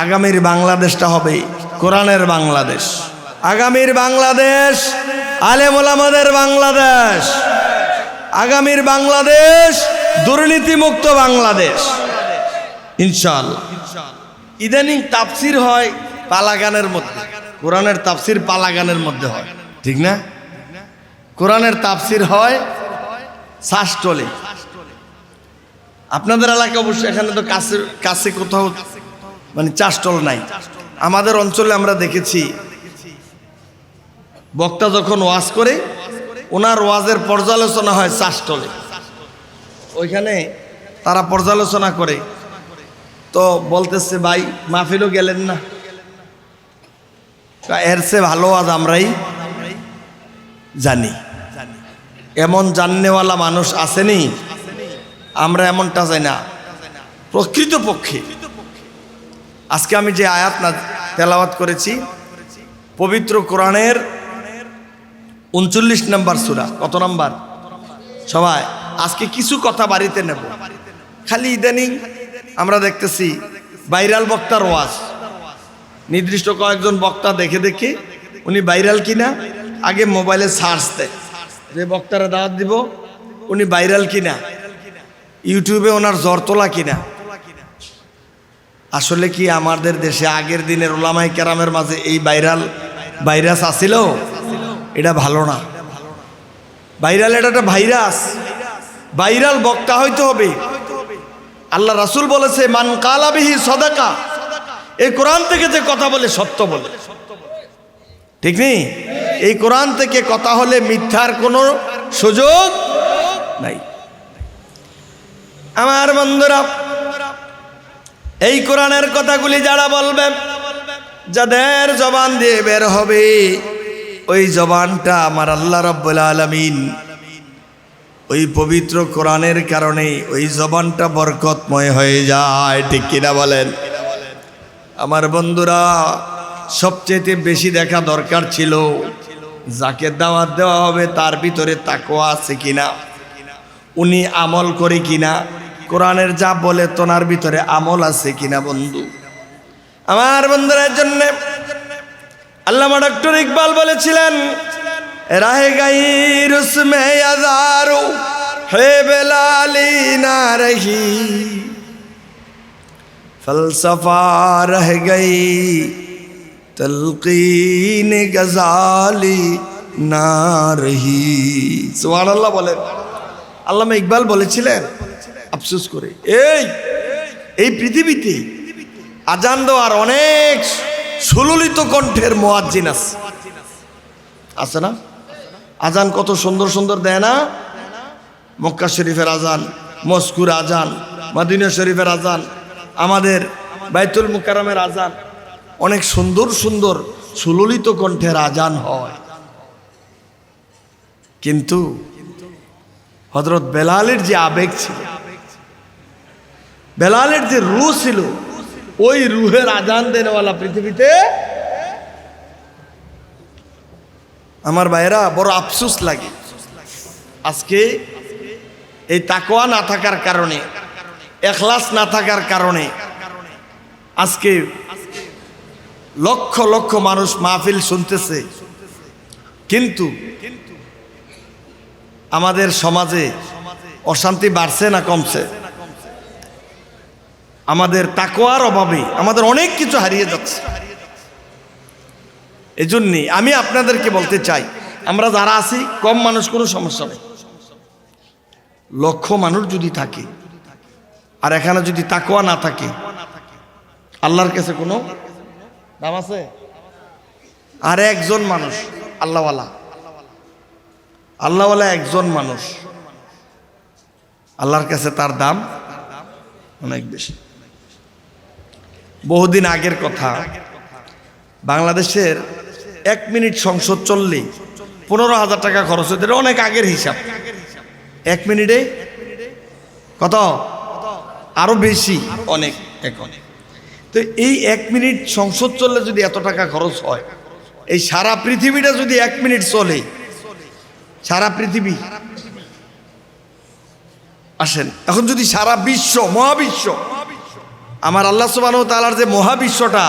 আগামীর বাংলাদেশটা হবে কোরআনের বাংলাদেশ, আগামীর বাংলাদেশ আলেম ওলামাদের বাংলাদেশ, আগামীর বাংলাদেশ দুর্নীতিমুক্ত বাংলাদেশ ইনশাআল্লাহ। ইদানিং তাফসির হয় পালাগানের মধ্যে, কোরআনের তাফসির পালাগানের মধ্যে হয়, ঠিক না? কোরআনের তাফসির হয় শ্বাসটলে। আপনাদের এলাকায় অবশ্যই, এখানে তো কাছে কাছে কোথাও মানে চাষটল নাই। আমাদের অঞ্চলে আমরা দেখেছি বক্তা যখন ওয়াজ করে ওনার ওয়াজের পর্যালোচনা হয় চাষটলে, ওইখানে তারা পর্যালোচনা করে। তো বলতেছে, ভাই মাহফিলও গেলেন না, এর চেয়ে ভালো আজ আমরাই জানি। এমন জাননেওয়ালা মানুষ আসেনি, আমরা এমনটা চাই না। প্রকৃতপক্ষে আজকে আমি যে আয়াত না তেলাওয়াত করেছি, পবিত্র কোরআনের 39 নম্বর সূরা। কত নম্বর সবাই? আজকে কিছু কথা বাড়িতে নেব। খালি ইদানিং আমরা দেখতেছি ভাইরাল বক্তার ওয়াজ, নির্দিষ্ট কয়েকজন বক্তা দেখে দেখে উনি ভাইরাল কিনা আগে মোবাইলে সার্চ দেয়, যে বক্তারা দাওয়াত দিব উনি ভাইরাল কিনা, ইউটিউবে ওনার জ্বর তোলা কিনা। আসলে কি আমাদের দেশে আগের দিনের ওলামায়ে কেরামের মাঝে এই ভাইরাস আছিল? এটা ভালো না। ভাইরাল এটা একটা ভাইরাস, ভাইরাল বক্তা হইতে হবে। আল্লাহ রাসূল বলেছে, মান কালা বিহি সাদাকা, এই কোরআন থেকে যে কথা বলে সত্য বলে, ঠিক নেই? এই কোরআন থেকে কথা হলে মিথ্যার কোনো সুযোগ নাই। আমার বন্ধুরা, এই কোরআনের কথাগুলি যারা বলবে, যাদের জবান দিয়ে বের হবে, ওই জবানটা আমার আল্লাহ রাব্বুল আলামিন ওই পবিত্র কোরআনের কারণে ওই জবানটা বরকতময় হয়ে যায়, ঠিক কিনা বলেন? আমার বন্ধুরা, সবচেয়ে বেশি দেখা দরকার ছিল যাকে দাওয়াত দেওয়া হবে তার ভিতরে তাকওয়া আছে কিনা, উনি আমল করে কিনা, কোরআনের যা বলে তোনার ভিতরে আমল আছে কিনা। বন্ধু আমার, বন্ধুদের জন্য আল্লামা ডক্টর ইকবাল বলেছিলেন, রাহে গায়র উসমে আযারু হে বেলালি না রহি, ফলসফা রহ গই তলকিন গজালি না রহি। সুবহানাল্লাহ বলেন। আল্লামা ইকবাল বলেছিলেন আফসোস করে, এই পৃথিবীতে আজান দেওয়ার অনেক সুললিত কণ্ঠের মুয়াজ্জিন আছে না? আজান কত সুন্দর সুন্দর দেয় না? মক্কা শরীফের আজান, মস্কুর আজান, মদিনা শরীফের আজান, আমাদের বাইতুল মুকাররমের আজান, অনেক সুন্দর সুন্দর সুললিত কণ্ঠের আজান হয়। কিন্তু হযরত বেলালের যে আবেগ ছিল, বেলালের যে রূহ ছিল, ওই রুহের আজান দেনেওয়ালা পৃথিবীতে। আমার ভাইরা, বড় আফসোস লাগে আজকে এই তাকওয়া না থাকার কারণে, ইখলাস না থাকার কারণে আজকে লক্ষ লক্ষ মানুষ মাহফিল শুনতেছে, কিন্তু আমাদের সমাজে অশান্তি বাড়ছে না কমছে? আমাদের তাকওয়ার অভাবে আমাদের অনেক কিছু হারিয়ে যাচ্ছে। এজন্য আমি আপনাদেরকে বলতে চাই, আমরা যারা আছি কম মানুষ, কোনো সমস্যা নেই। লক্ষ মানুষ যদি থাকে আর এখানে যদি তাকওয়া না থাকে, আল্লাহর কাছে কোনো দাম আছে? আর একজন মানুষ আল্লাহওয়ালা একজন মানুষ, আল্লাহর কাছে তার দাম অনেক বেশি। বহুদিন আগের কথা, বাংলাদেশের 1 মিনিট সংসদ চললে 15,000 টাকা খরচ হতো। এটা অনেক আগের হিসাব। 1 মিনিটে কত? আরো বেশি, অনেক এখন। তো এই 1 মিনিট সংসদ চললে যদি এত টাকা খরচ হয়, এই সারা পৃথিবীটা যদি 1 মিনিট চলে, সারা পৃথিবী, আসেন এখন যদি সারা বিশ্ব, মহাবিশ্ব আমার আল্লাহ সুবহানাহু ওয়া তাআলার যে মহাবিশ্বটা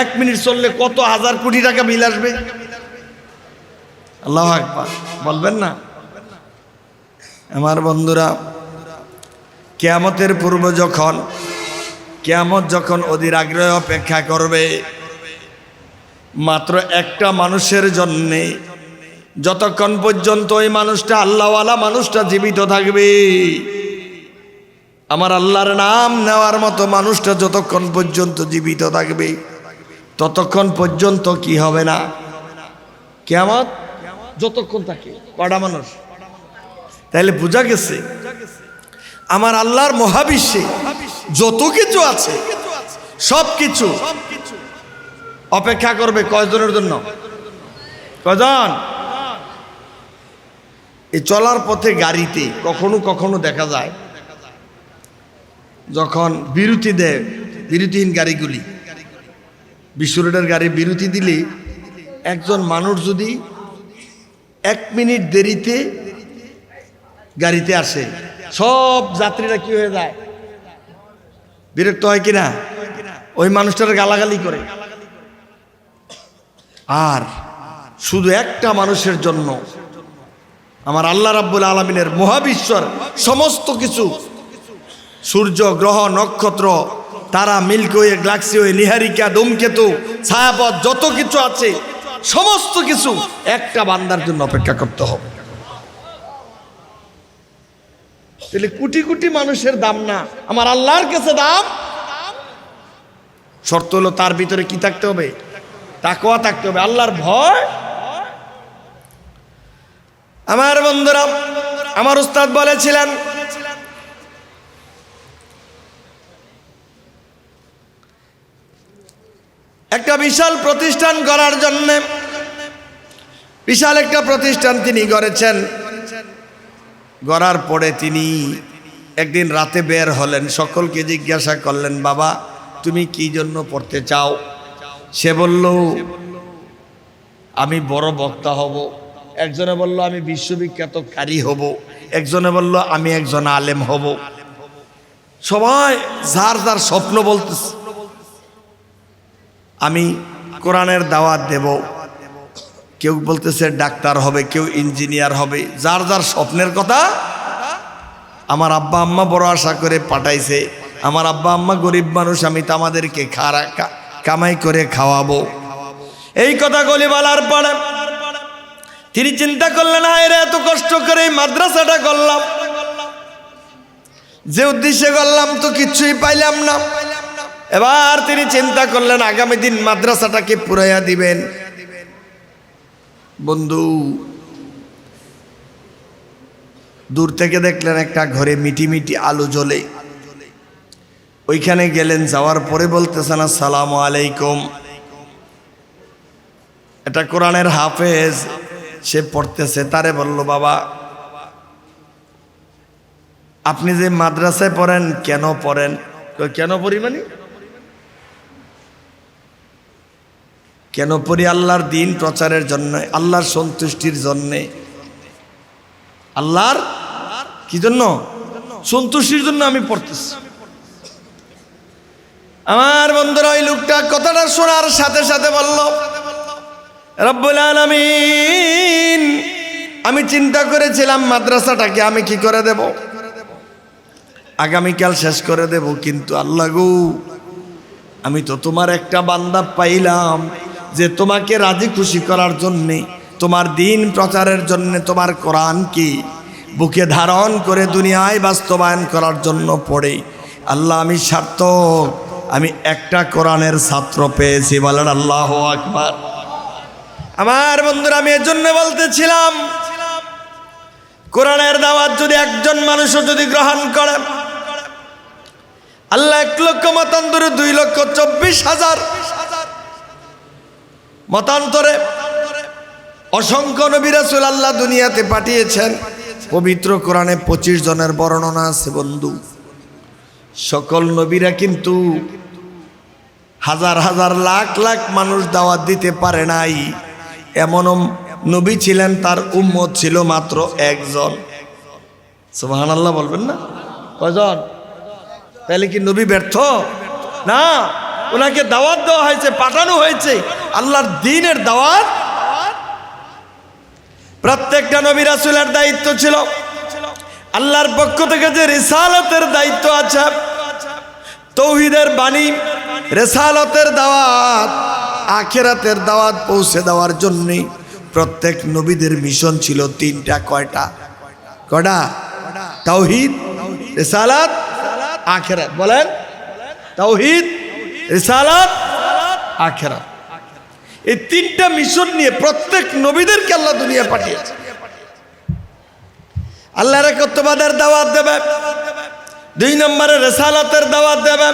1 মিনিট চললে কত হাজার কোটি টাকা বিল আসবে। আল্লাহু আকবার বলবেন না? আমার বন্ধুরা, কিয়ামতের পূর্ব যখন কিয়ামত যখন অধীর আগ্রহে অপেক্ষা করবে, মাত্র একটা মানুষের জন্যে, যতক্ষণ পর্যন্ত ওই মানুষটা আল্লাহওয়ালা মানুষটা জীবিত থাকবে, আমার আল্লাহর নাম নেওয়ার মতো মানুষটা যতক্ষণ পর্যন্ত জীবিত থাকবে, ততক্ষণ পর্যন্ত কি হবে না? কিয়ামত যতক্ষণ থাকে। কটা মানুষ? তাইলে বোঝা গেছে আমার আল্লাহর মহাবিশ্বে যত কিছু আছে সব কিছু অপেক্ষা করবে কয়জনের জন্য? কয়জন? এই চলার পথে গাড়িতে কখনো কখনো দেখা যায় যখন বিরতি দেয়, বিরতিহীন গাড়িগুলি, বিশ্ব রোডের গাড়ি বিরতি দিলে একজন মানুষ যদি 1 মিনিট দেরিতে গাড়িতে আসে, সব যাত্রীরা কি হয়ে যায়? বিরক্ত হয় কিনা? ওই মানুষটার গালাগালি করে। আর শুধু একটা মানুষের জন্য আমার আল্লাহ রাব্বুল আলামিনের মহাবিশ্বর সমস্ত কিছু, সূর্য, গ্রহ, নক্ষত্র, তারা, মিল্কি ওয়ে, গ্যালাক্সি ওয়ে, নিহারিকা, ধূমকেতু, ছায়াপথ, যত কিছু আছে সমস্ত কিছু একটা বান্দার জন্য অপেক্ষা করতে হবে। তাহলে কোটি কোটি মানুষের দাম না, আমার আল্লাহর কাছে দাম। শর্ত হলো তার ভিতরে কি থাকতে হবে? তাকওয়া থাকতে হবে, আল্লাহর ভয়। আমার বন্ধুরা, আমার উস্তাদ বলেছিলেন, একটা বিশাল প্রতিষ্ঠান গড়ার জন্য, বিশাল একটা প্রতিষ্ঠান তিনি গড়েছেন। গড়ার পরে তিনি একদিন রাতে বের হলেন, সকলকে জিজ্ঞাসা করলেন, বাবা তুমি কি জন্য পড়তে চাও? সে বলল, আমি বড় বক্তা হব। একজনে বলল, আমি বিশ্ববিখ্যাত কারি হব। একজনে বলল, আমি একজন আলেম হব। সবাই যার যার স্বপ্ন বলতেছে। আমি কোরআনের দাওয়াত দেব। কেউ বলতেছে ডাক্তার হবে, কেউ ইঞ্জিনিয়ার হবে, যার যার স্বপ্নের কথা। আমার আব্বা আম্মা বড় আশা করে পাঠাইছে, আমার আব্বা আম্মা গরিব মানুষ, আমি তো আমাদেরকে কামাই করে খাওয়াবো। এই কথাগুলি বলার পরে তিনি চিন্তা করলেন, আরে এত কষ্ট করে এই মাদ্রাসাটা করলাম, যে উদ্দেশ্যে করলাম তো কিছুই পাইলাম না। এবার তিনি চিন্তা করলেন, আগামী দিন মাদ্রাসাটাকে পুরাইয়া দিবেন। বন্ধু, দূর থেকে দেখলেন একটা ঘরে মিটি মিটি আলো জ্বলে। ওইখানে গেলেন, যাওয়ার পরে বলতেছেন, আসসালামু আলাইকুম। এটা কোরআনের হাফেজ, সে পড়তেছে। তারে বলল, বাবা আপনি যে মাদ্রাসায় পড়েন কেন পড়েন? কেন পড়ি মানে? কেন পড়ি? আল্লাহর দিন প্রচারের জন্য, আল্লাহর সন্তুষ্টির জন্যে। আল্লাহর কি জন্য? সন্তুষ্টির জন্য আমি পড়তেছি। আমার বন্ধুরা, ওই লোকটা কথাটা শোনার সাথে সাথে বলল, রব্বুল আলামিন, আমি চিন্তা করেছিলাম মাদ্রাসাটাকে আমি কি করে দেব, আগামীকাল শেষ করে দেব, কিন্তু আল্লাহ গো, আমি তো তোমার একটা বান্দা পাইলাম যে তোমাকে রাজি খুশি করার জন্যে, তোমার দিন প্রচারের জন্যে, তোমার কোরআনকে বুকে ধারণ করে দুনিয়ায় বাস্তবায়ন করার জন্য পড়ে। আল্লাহ, আমি সার্থক, আমি একটা কোরআনের ছাত্র পেয়েছি। বলেন আল্লাহু আকবার। আমার বন্ধুরা, আমি এর জন্য বলতেছিলাম, কোরআনের দাওয়াত যদি একজন মানুষও যদি গ্রহণ করে, আল্লাহ 1 লক্ষ মতান্তরে 2,24,000 মতান্তরে অসংখ্য নবী রাসূল আল্লাহ দুনিয়াতে পাঠিয়েছেন। পবিত্র কোরআনে 25 জনের বর্ণনা আছে। বন্ধু, সকল নবীরা কিন্তু হাজার হাজার লাখ লাখ মানুষ দাওয়াত দিতে পারে নাই। এমনও নবী ছিলেন, তার উম্মত ছিল মাত্র 1 জন। সুবহানাল্লাহ বলবেন না? কয়জন? তাহলে কি নবী ব্যর্থ? না, ওনাকে দাওয়াত দেওয়া হয়েছে, পাঠানো হয়েছে আল্লাহর দ্বীনের দাওয়াত। প্রত্যেকটা নবী রাসূলের দায়িত্ব ছিল, আল্লাহর পক্ষ থেকে যে রিসালাতের দায়িত্ব আছে, তৌহিদের বাণী, রিসালাতের দাওয়াত, আখিরাতের দাওয়াত পৌঁছে দেওয়ার জন্য প্রত্যেক নবীদের মিশন ছিল তিনটা। কয়টা? তাওহীদ, রিসালাত, আখিরাত। বলেন, তাওহীদ, রিসালাত, আখিরাত। এই তিনটা মিশন নিয়ে প্রত্যেক নবীদেরকে আল্লাহ দুনিয়া পাঠিয়েছে। আল্লাহর একত্ববাদের দাওয়াত দেবে, 2 নম্বরে রিসালাতের দাওয়াত দেবে,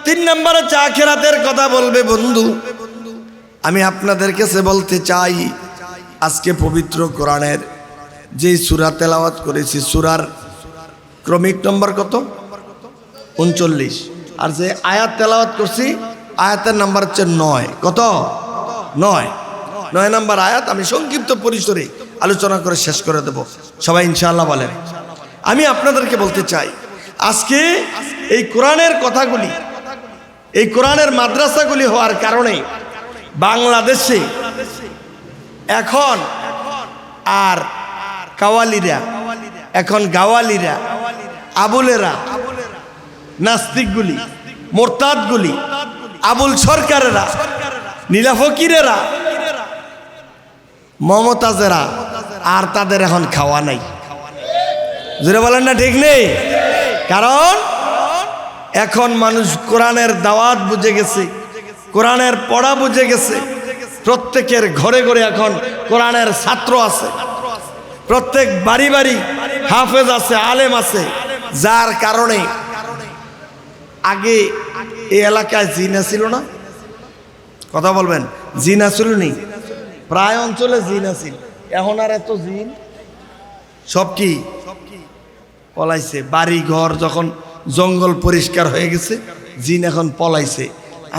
3 নম্বরে আখিরাতের কথা বলবে। বন্ধু, আমি আপনাদের কাছে বলতে চাই, আজকে পবিত্র কোরআনের যে সূরা তেলাওয়াত করেছি, সূরার ক্রমিক নম্বর কত? 39। আর যে আয়াত তেলাওয়াত করছি, আয়াতের নাম্বার হচ্ছে 9। কত? 9 নম্বর আয়াত। আমি সংক্ষিপ্ত পরিসরে আলোচনা করে শেষ করে দেব, সবাই ইনশাআল্লাহ বলেন। আমি আপনাদেরকে বলতে চাই, আজকে এই কোরআনের কথাগুলি, এই কোরআনের মাদ্রাসাগুলি হওয়ার কারণে বাংলাদেশে এখন আর কাওয়ালিরা, এখন গাওয়ালিরা, আবুলেরা, নাস্তিকগুলি, মোরতাদগুলি, আবুল সরকারেরা, নীলা ফকিরেরা, মমতাজেরা, আর তাদের এখন খাওয়া নাই। জোরে বলেন না ঠিক নেই? কারণ এখন মানুষ কোরআনের দাওয়াত বুঝে গেছে, কোরআনের পড়া বুঝে গেছে। প্রত্যেকের ঘরে ঘরে এখন কোরআনের ছাত্র আছে, প্রত্যেক বাড়ি বাড়ি হাফেজ আছে, আলেম আছে। যার কারণে আগে এই এলাকায় জিনা ছিল না, কথা বলবেন, জিনা ছিল নি? প্রায় অঞ্চলে জিন আছিল। এখন আর এত জিন সব কি পলাইছে। বাড়ি ঘর যখন জঙ্গল পরিষ্কার হয়ে গেছে, জিন এখন পলাইছে।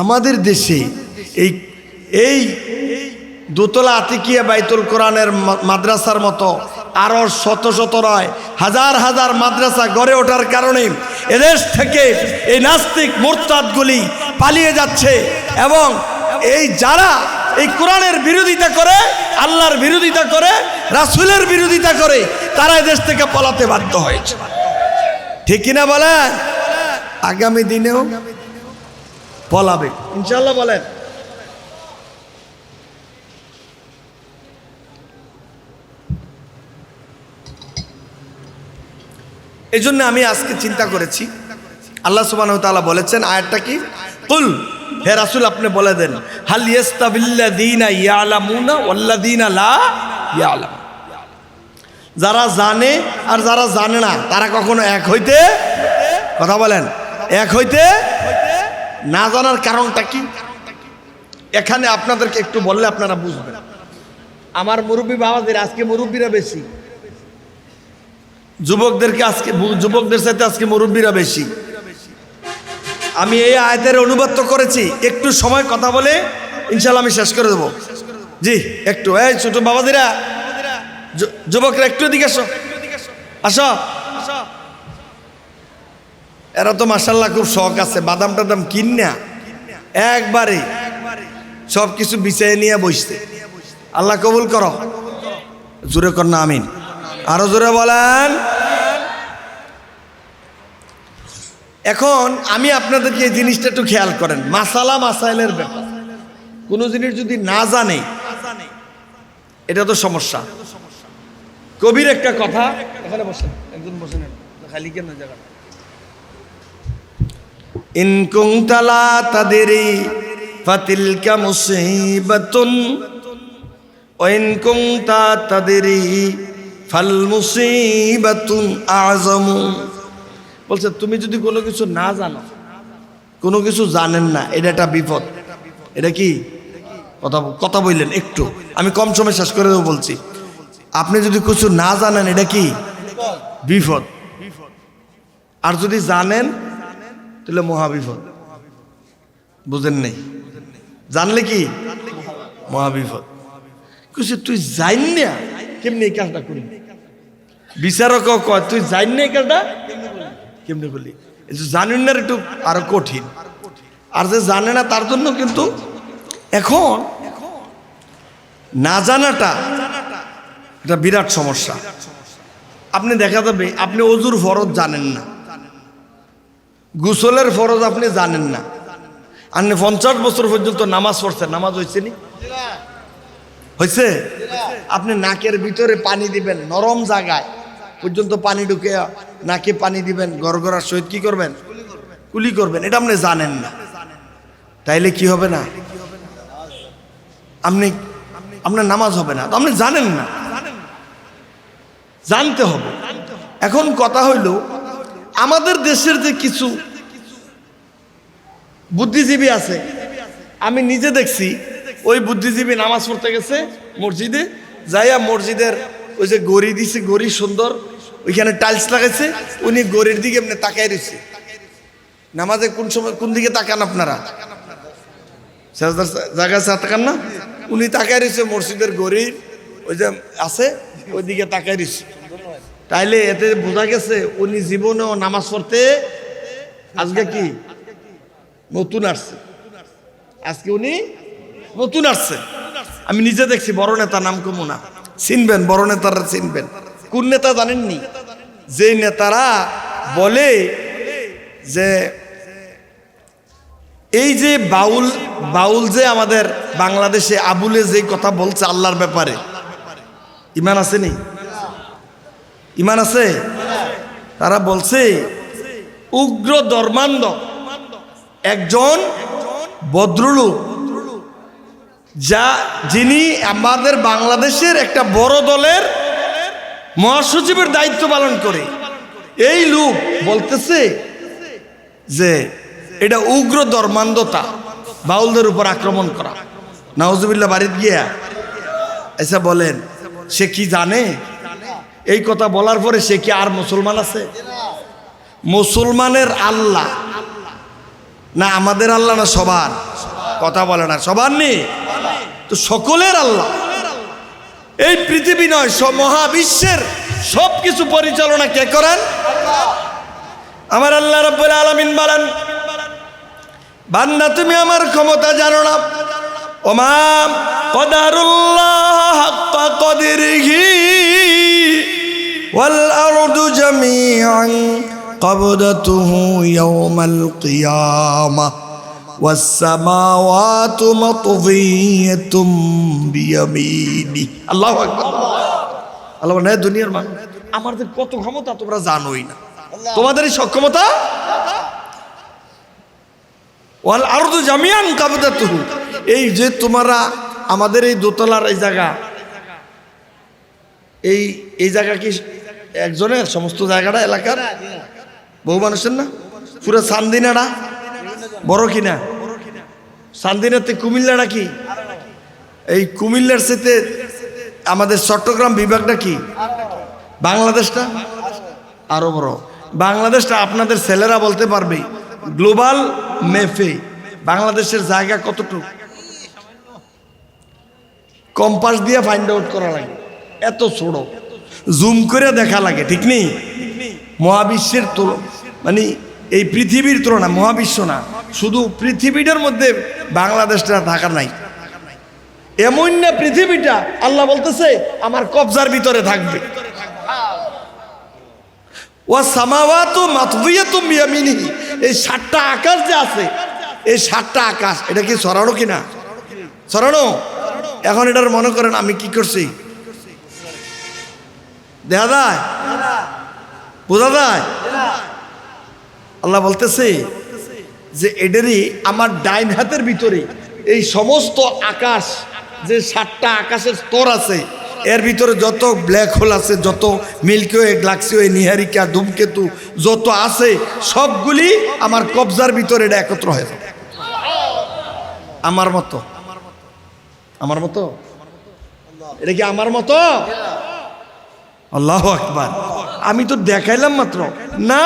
আমাদের দেশে এই দোতলা আতিকিয়া বাইতুল কোরআনের মাদ্রাসার মতো আরো শত শত নয়, হাজার হাজার মাদ্রাসা গড়ে ওঠার কারণে এদেশ থেকে এই নাস্তিক মুরতাদগুলি পালিয়ে যাচ্ছে। এবং এই যারা এই কোরআনের বিরোধিতা করে, আল্লাহর বিরোধিতা করে, রাসূলের বিরোধিতা করে, তারা এদেশ থেকে পলাতে বাধ্য হয়েছে। ঠিক কিনা বলেন? আগামী দিনেও পলাবে ইনশাআল্লাহ। বলেন, এই জন্য আমি আজকে চিন্তা করেছি, আল্লাহ সুবহানাহু ওয়া তাআলা বলেছেন, আয়াতটা কি? কুল, হে রাসূল আপনি বলে দেন, হাল ইয়াস্তাবিল্লাযীনা ইয়ালামুনা ওয়াল্লাযীনা লা ইয়ালামুন। যারা জানে আর যারা জানে না, তারা কখনো এক হইতে, কথা বলেন, এক হইতে না। জানার কারণটা কি? এখানে আপনাদেরকে একটু বললে আপনারা বুঝবেন। আমার মুরব্বী বাবাদের, আজকে মুরব্বীরা বেশি, যুবকদেরকে আজকে, যুবকদের সাথে আজকে মুরব্বীরা বেশি। আমি এই আয়াতের অনুবাদ তো করেছি, একটু সময় কথা বলে ইনশাআল্লাহ আমি শেষ করে দেবো। জি একটু, এই ছোট বাবাদিরা, যুবকরা একটু এদিকে আসো, আসো। এরা তো মাশাআল্লাহ খুব শখ আছে, বাদাম টাদাম কিনা একবারে সব কিছু বিছাইয়ে নিয়ে বসছে। আল্লাহ কবুল করো, জোরে কর না আমিন, আরো জোরে বলেন। এখন আমি আপনাদেরকে এই জিনিসটা একটু খেয়াল করেন, মাসালা মাসাইলের ব্যাপার। কোনো জিনিস যদি না জানে, এটা তো সমস্যা। কবির একটা কথা, এখানে বসেন, একজন বসেন, খালি কেন জায়গা। ইন কুনতা লা তাদরি ফাতিলকা মুসিবাতুন ওয়া ইন কুনতা তাদরি ফাল মুসিবাতুন আযমু। বলছে তুমি যদি কোনো কিছু না জানো, কোনো কিছু জানেন না, এটা একটা বিপদ। এটা কি কথা বললেন? একটু আমি কম সময় শেষ করে দেবো বলছি। আপনি যদি কিছু না জানেন, এটা কি বিপদ। আর যদি জানেন তাহলে মহাবিপদ। বুঝেন নাই? জানলে কি মহাবিপদ। কিছু তুই জান না কেমনি এই কাজটা করবি, বিচারক কয় তুই জান না এই কাজটা কেমনি করলি। জানুন না একটু আরো কঠিন। আর যে জানে না তার জন্য কিন্তু এখন না জানাটা এটা বিরাট সমস্যা। আপনি দেখা যাবে আপনি অজুর ফরজ জানেন না, গোসলের ফরজ আপনি জানেন না, আপনি 50 বছর পর্যন্ত নামাজ পড়ছেন, নামাজ হয়েছে নি? হয়েছে? আপনি নাকের ভিতরে পানি দিবেন, নরম জায়গায় পর্যন্ত পানি ঢুকে নাকে পানি দিবেন, গড়গড়ার সহিত কি করবেন? কুলি করবেন, এটা আপনি জানেন না। তাইলে কি হবে না? আপনার নামাজ হবে না, তো আপনি জানেন না, জানতে হবে। এখন কথা হইল, আমাদের দেশের যে কিছু বুদ্ধিজীবী আছে, আমি নিজে দেখছি ওই বুদ্ধিজীবী নামাজ পড়তে গেছে মসজিদে, যাইয়া মসজিদের ওই যে গড়ি দিছে, গড়ি সুন্দর ওইখানে টাইলস লাগাইছে, উনি গড়ির দিকে এমনি তাকাই রয়েছে। নামাজে কোন সময় কোন দিকে তাকান আপনারা? জায়গায় তাকান না? উনি তাকাই রয়েছে মসজিদের গড়ির ওই যে আছে ওই দিকে তাকাই রয়েছে। তাইলে এতে বোঝা গেছে উনি জীবনেও নামাজ পড়তে আজকে কি নতুন আসছে, আজকে উনি নতুন আসছে। আমি নিজে দেখছি, বড় নেতা, নাম কমু না, চিনবেন, বড় নেতারা চিনবেন। কোন নেতা জানেননি? যে নেতারা বলে যে এই যে বাউল যে আমাদের বাংলাদেশে আবুলে যে কথা বলছে আল্লাহর ব্যাপারে, ইমান আছে নি? ইমান আছে? তারা বলছে উগ্র ধর্মান্ধ একজন ভদ্রলোক, যিনি আমাদের বাংলাদেশের একটা বড় দলের মহাসচিবের দায়িত্ব পালন করে, এই লোক বলতেছে যে এটা উগ্র ধর্মান্ধতা, বাউলদের উপর আক্রমণ করা। নাউজুবিল্লাহ বাড়িতে গিয়া এসে বলেন, সে কি জানে? এই কথা বলার পরে সে কি আর মুসলমান আছে? মুসলমানের আল্লাহ না আমাদের আল্লাহ না সবার? কথা বলে না, সবার নেই তো সকলের আল্লাহ। এই পৃথিবী নয়, মহাবিশ্বের সবকিছু পরিচালনা কে করেন? আমার আল্লাহ রাব্বুল আলামিন বলেন, বান্দা তুমি আমার ক্ষমতা জানো না, ওমা কদারুল্লাহ হাক্কা কদরিহি ওয়াল আরদু জামিআন ক্বাবদাতুহু ইয়াওমাল কিয়ামাহ ওয়াস সামাওয়াতু মাতওয়িয়াতুম বিয়ামিনি। আল্লাহু আকবার। আল্লাহ বলেন, দুনিয়ার মানুষ, আমাদের কত ক্ষমতা তোমরা জানোই না, তোমাদের এই সক্ষমতা। ওয়াল আরদু জামিআন ক্বাবদাতুহু, এই যে তোমরা আমাদের এই দোতলার এই জায়গা, এই জায়গা কি একজনের? সমস্ত জায়গাটা এলাকার বহু মানুষের না? পুরো চান্দিনাটা বড় কিনা? চান্দিনাতে কুমিল্লাটা কি? এই কুমিল্লার সাথে আমাদের চট্টগ্রাম বিভাগটা কি? বাংলাদেশটা আরো বড়। বাংলাদেশটা আপনাদের ছেলেরা বলতে পারবে গ্লোবাল ম্যাপে বাংলাদেশের জায়গা কতটুকু কম্পাস দিয়ে ফাইন্ড আউট করা লাগে, এত ছোট, জুম করে দেখা লাগে, ঠিক নেই? মহাবিশ্বের মানে এই পৃথিবীর তুলনা, মহাবিশ্ব না, শুধু পৃথিবীটার মধ্যে বাংলাদেশটা থাকা নাই। এমন না পৃথিবীটা আল্লাহ বলতেছে আমার কবজার ভিতরে থাকবে। ওয়া সামাওয়াতু মাতওয়িয়াতুম বিয়ামিনিহি, এই 7টা আকাশ যে আছে, এই 7টা আকাশ এটা কি ছড়ানো কিনা? ছড়ানো। এখন এটার মনে করেন আমি কি করছি, দেখা যায়? বোঝা যায়? আল্লাহ বলতেছে যে এদেরই আমার ডাইন হাতের ভিতরে এই সমস্ত আকাশ, যে 7টা আকাশের স্তর আছে, এর ভিতরে যত ব্ল্যাক হোল আছে, যত মিল্কি ওয়ে, গ্যালাক্সি ওয়ে, নিহারিকা, ধূমকেতু যত আছে, সবগুলি আমার কবজার ভিতরে এটা একত্র হয়ে যাবে। আমার মতো, আমার মতো, এটা কি আমার মতো? আল্লাহু আকবার। আমি তো দেখাইলাম মাত্র না,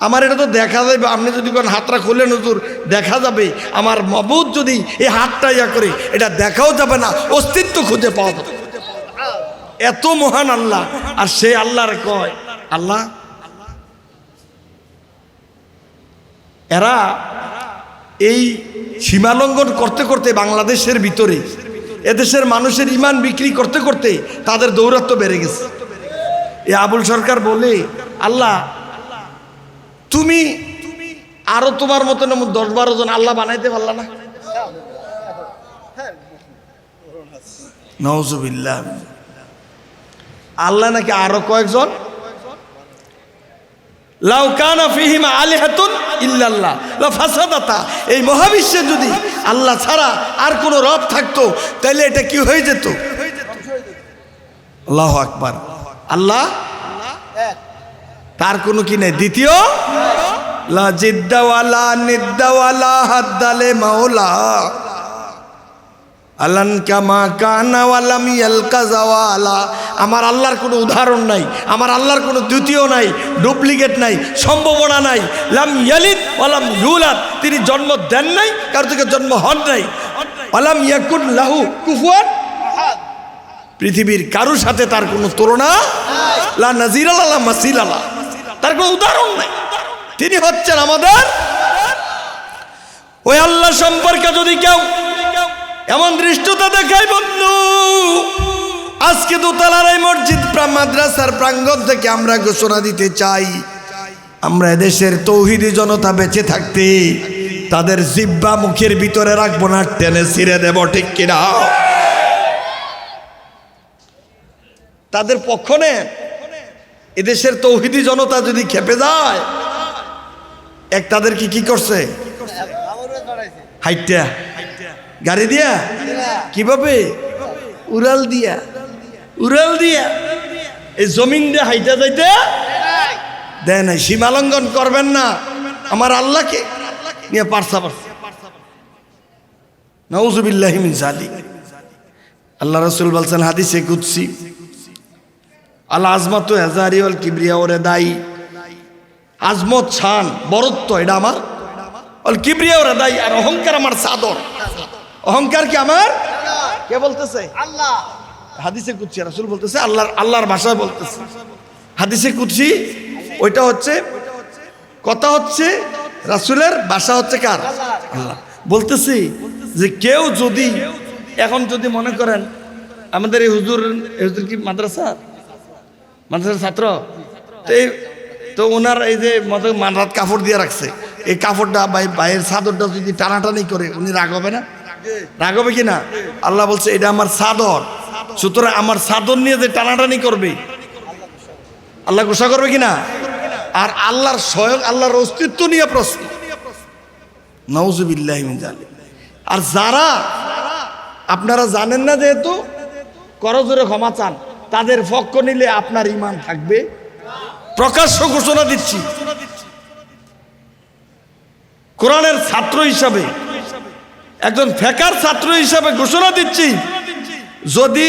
আমার এটা তো দেখা যাবে। আপনি যদি কোন হাতটা খুলে নজর দেখা যাবে, আমার মাবুদ যদি এই হাতটা ইয়া করে, এটা দেখাও যাবে না, অস্তিত্ব খুঁজে পাওয়া যাবে। এত মহান আল্লাহ। আর সে আল্লাহর কয় আল্লাহ এরা এই সীমালঙ্ঘন করতে করতে বাংলাদেশের ভিতরে এদেশের মানুষের ইমান বিক্রি করতে করতে তাদের দৌরাত্ম্য বেড়ে গেছে। এ আবুল সরকার বলে, আল্লাহ তুমি আরো তোমার মতন 10-12 জন আল্লাহ বানাইতে পারলা না? নাউজুবিল্লাহ। আল্লাহ নাকি আরো কয়েকজন, লাউ কানা ফীহিমা আলিহাতুন ইল্লাল্লাহ লাফাসাদাতা, এই মহাবিশ্বে যদি আল্লাহ ছাড়া আর কোনো রব থাকতো তাহলে এটা কি হয়ে যেত? আল্লাহু আকবার। আল্লাহ তার কোনো কি নেই দ্বিতীয়, লা জিদ্দা ওয়ালা নিদ্দা ওয়ালা হাদ্দালে মাওলা আলান কামা কানা ওয়ালাম ইয়ালকা জাওয়ালা। আমার আল্লাহর কোনো উদাহরণ নাই, আমার আল্লাহর কোনো দ্বিতীয় নাই, ডুপ্লিকেট নাই, সম্ভাবনা নাই। লাম ইয়ালিদ ওয়ালাম ইউলাদ, তিনি জন্ম দেন নাই, কারো থেকে জন্ম হন নাই। ওয়ালাম ইয়াকুন লাহু কুফুয়ান আহাদ, পৃথিবীর কারোর সাথে তার কোনো তুলনা লা নাজিরা লা মাসিলা, তার কোনো উদাহরণ নাই। তিনি হচ্ছেন আমাদের। ওই আল্লাহ সম্পর্কে যদি কেউ এমন দৃষ্টতা দেখায়, বন্ধু আজকে দোতলার এই মসজিদ মাদ্রাসার প্রাঙ্গণ থেকে আমরা ঘোষণা দিতে চাই, আমরা এদেশের তৌহিদি জনতা বেঁচে থাকতে তাদের জিহ্বা মুখের ভিতরে রাখবো না, টেনে ছিঁড়ে দেব, ঠিক কিনা? তাদের পক্ষ নে এদেশের তৌহিদি জনতা যদি খেপে যায়, এক তাদেরকে কি করছে, হাইটা গাড়ি দিয়া, কিভাবে উড়াল দিয়া এই জমিন দিয়ে হাইটা যাইতে দেয় নাই। সীমালঙ্ঘন করবেন না আমার আল্লাহকে নিয়ে, পারসা নাউজুবিল্লাহি মিন যালিক। আল্লাহ রাসূল বলছেন হাদিসে কুদসি, আল আজমাতু হাজারি ওয়াল কিবরিয়া ওরে দাই, আজমত শান বরত্ব এটা আমার, ওয়াল কিবরিয়া ওরে দাই, আর অহংকার আমার চাদর। অহংকার কি আমার? কে বলতেছে? আল্লাহ। হাদিসে কুদসি রাসূল বলতেছে, আল্লাহর ভাষায় বলতেছে। হাদিসে কুদসি ওইটা হচ্ছে, কথা হচ্ছে রাসূলের, ভাষা হচ্ছে কার? আল্লাহ। বলতেছি যে কেউ যদি এখন যদি মনে করেন আমাদের এই হুজুর কি মাদ্রাসার ছাত্র, তো ওনার এই যে মানরাত কাপড় দিয়ে রাখছে, এই কাপড়টা ভাইয়ের চাদরটা যদি টানাটানি করে উনি রাগ হবে না? রাগ হবে কিনা? আল্লাহ বলছে এটা আমার চাদর, সুতরাং আমার চাদর নিয়ে যে টানাটানি করবে আল্লাহ গোসা করবে কিনা? আর আল্লাহর স্বয়ং আল্লাহর অস্তিত্ব নিয়ে প্রশ্ন, নাউজুবিল্লাহি মিন যালিক। আর যারা আপনারা জানেন না, যেহেতু করজোরে ক্ষমা চান, তাদের পক্ষ নিলে আপনার ঈমান থাকবে। প্রকাশ্য ঘোষণা দিচ্ছি, কোরআনের ছাত্র হিসাবে, একজন ফেকার ছাত্র হিসাবে ঘোষণা দিচ্ছি, যদি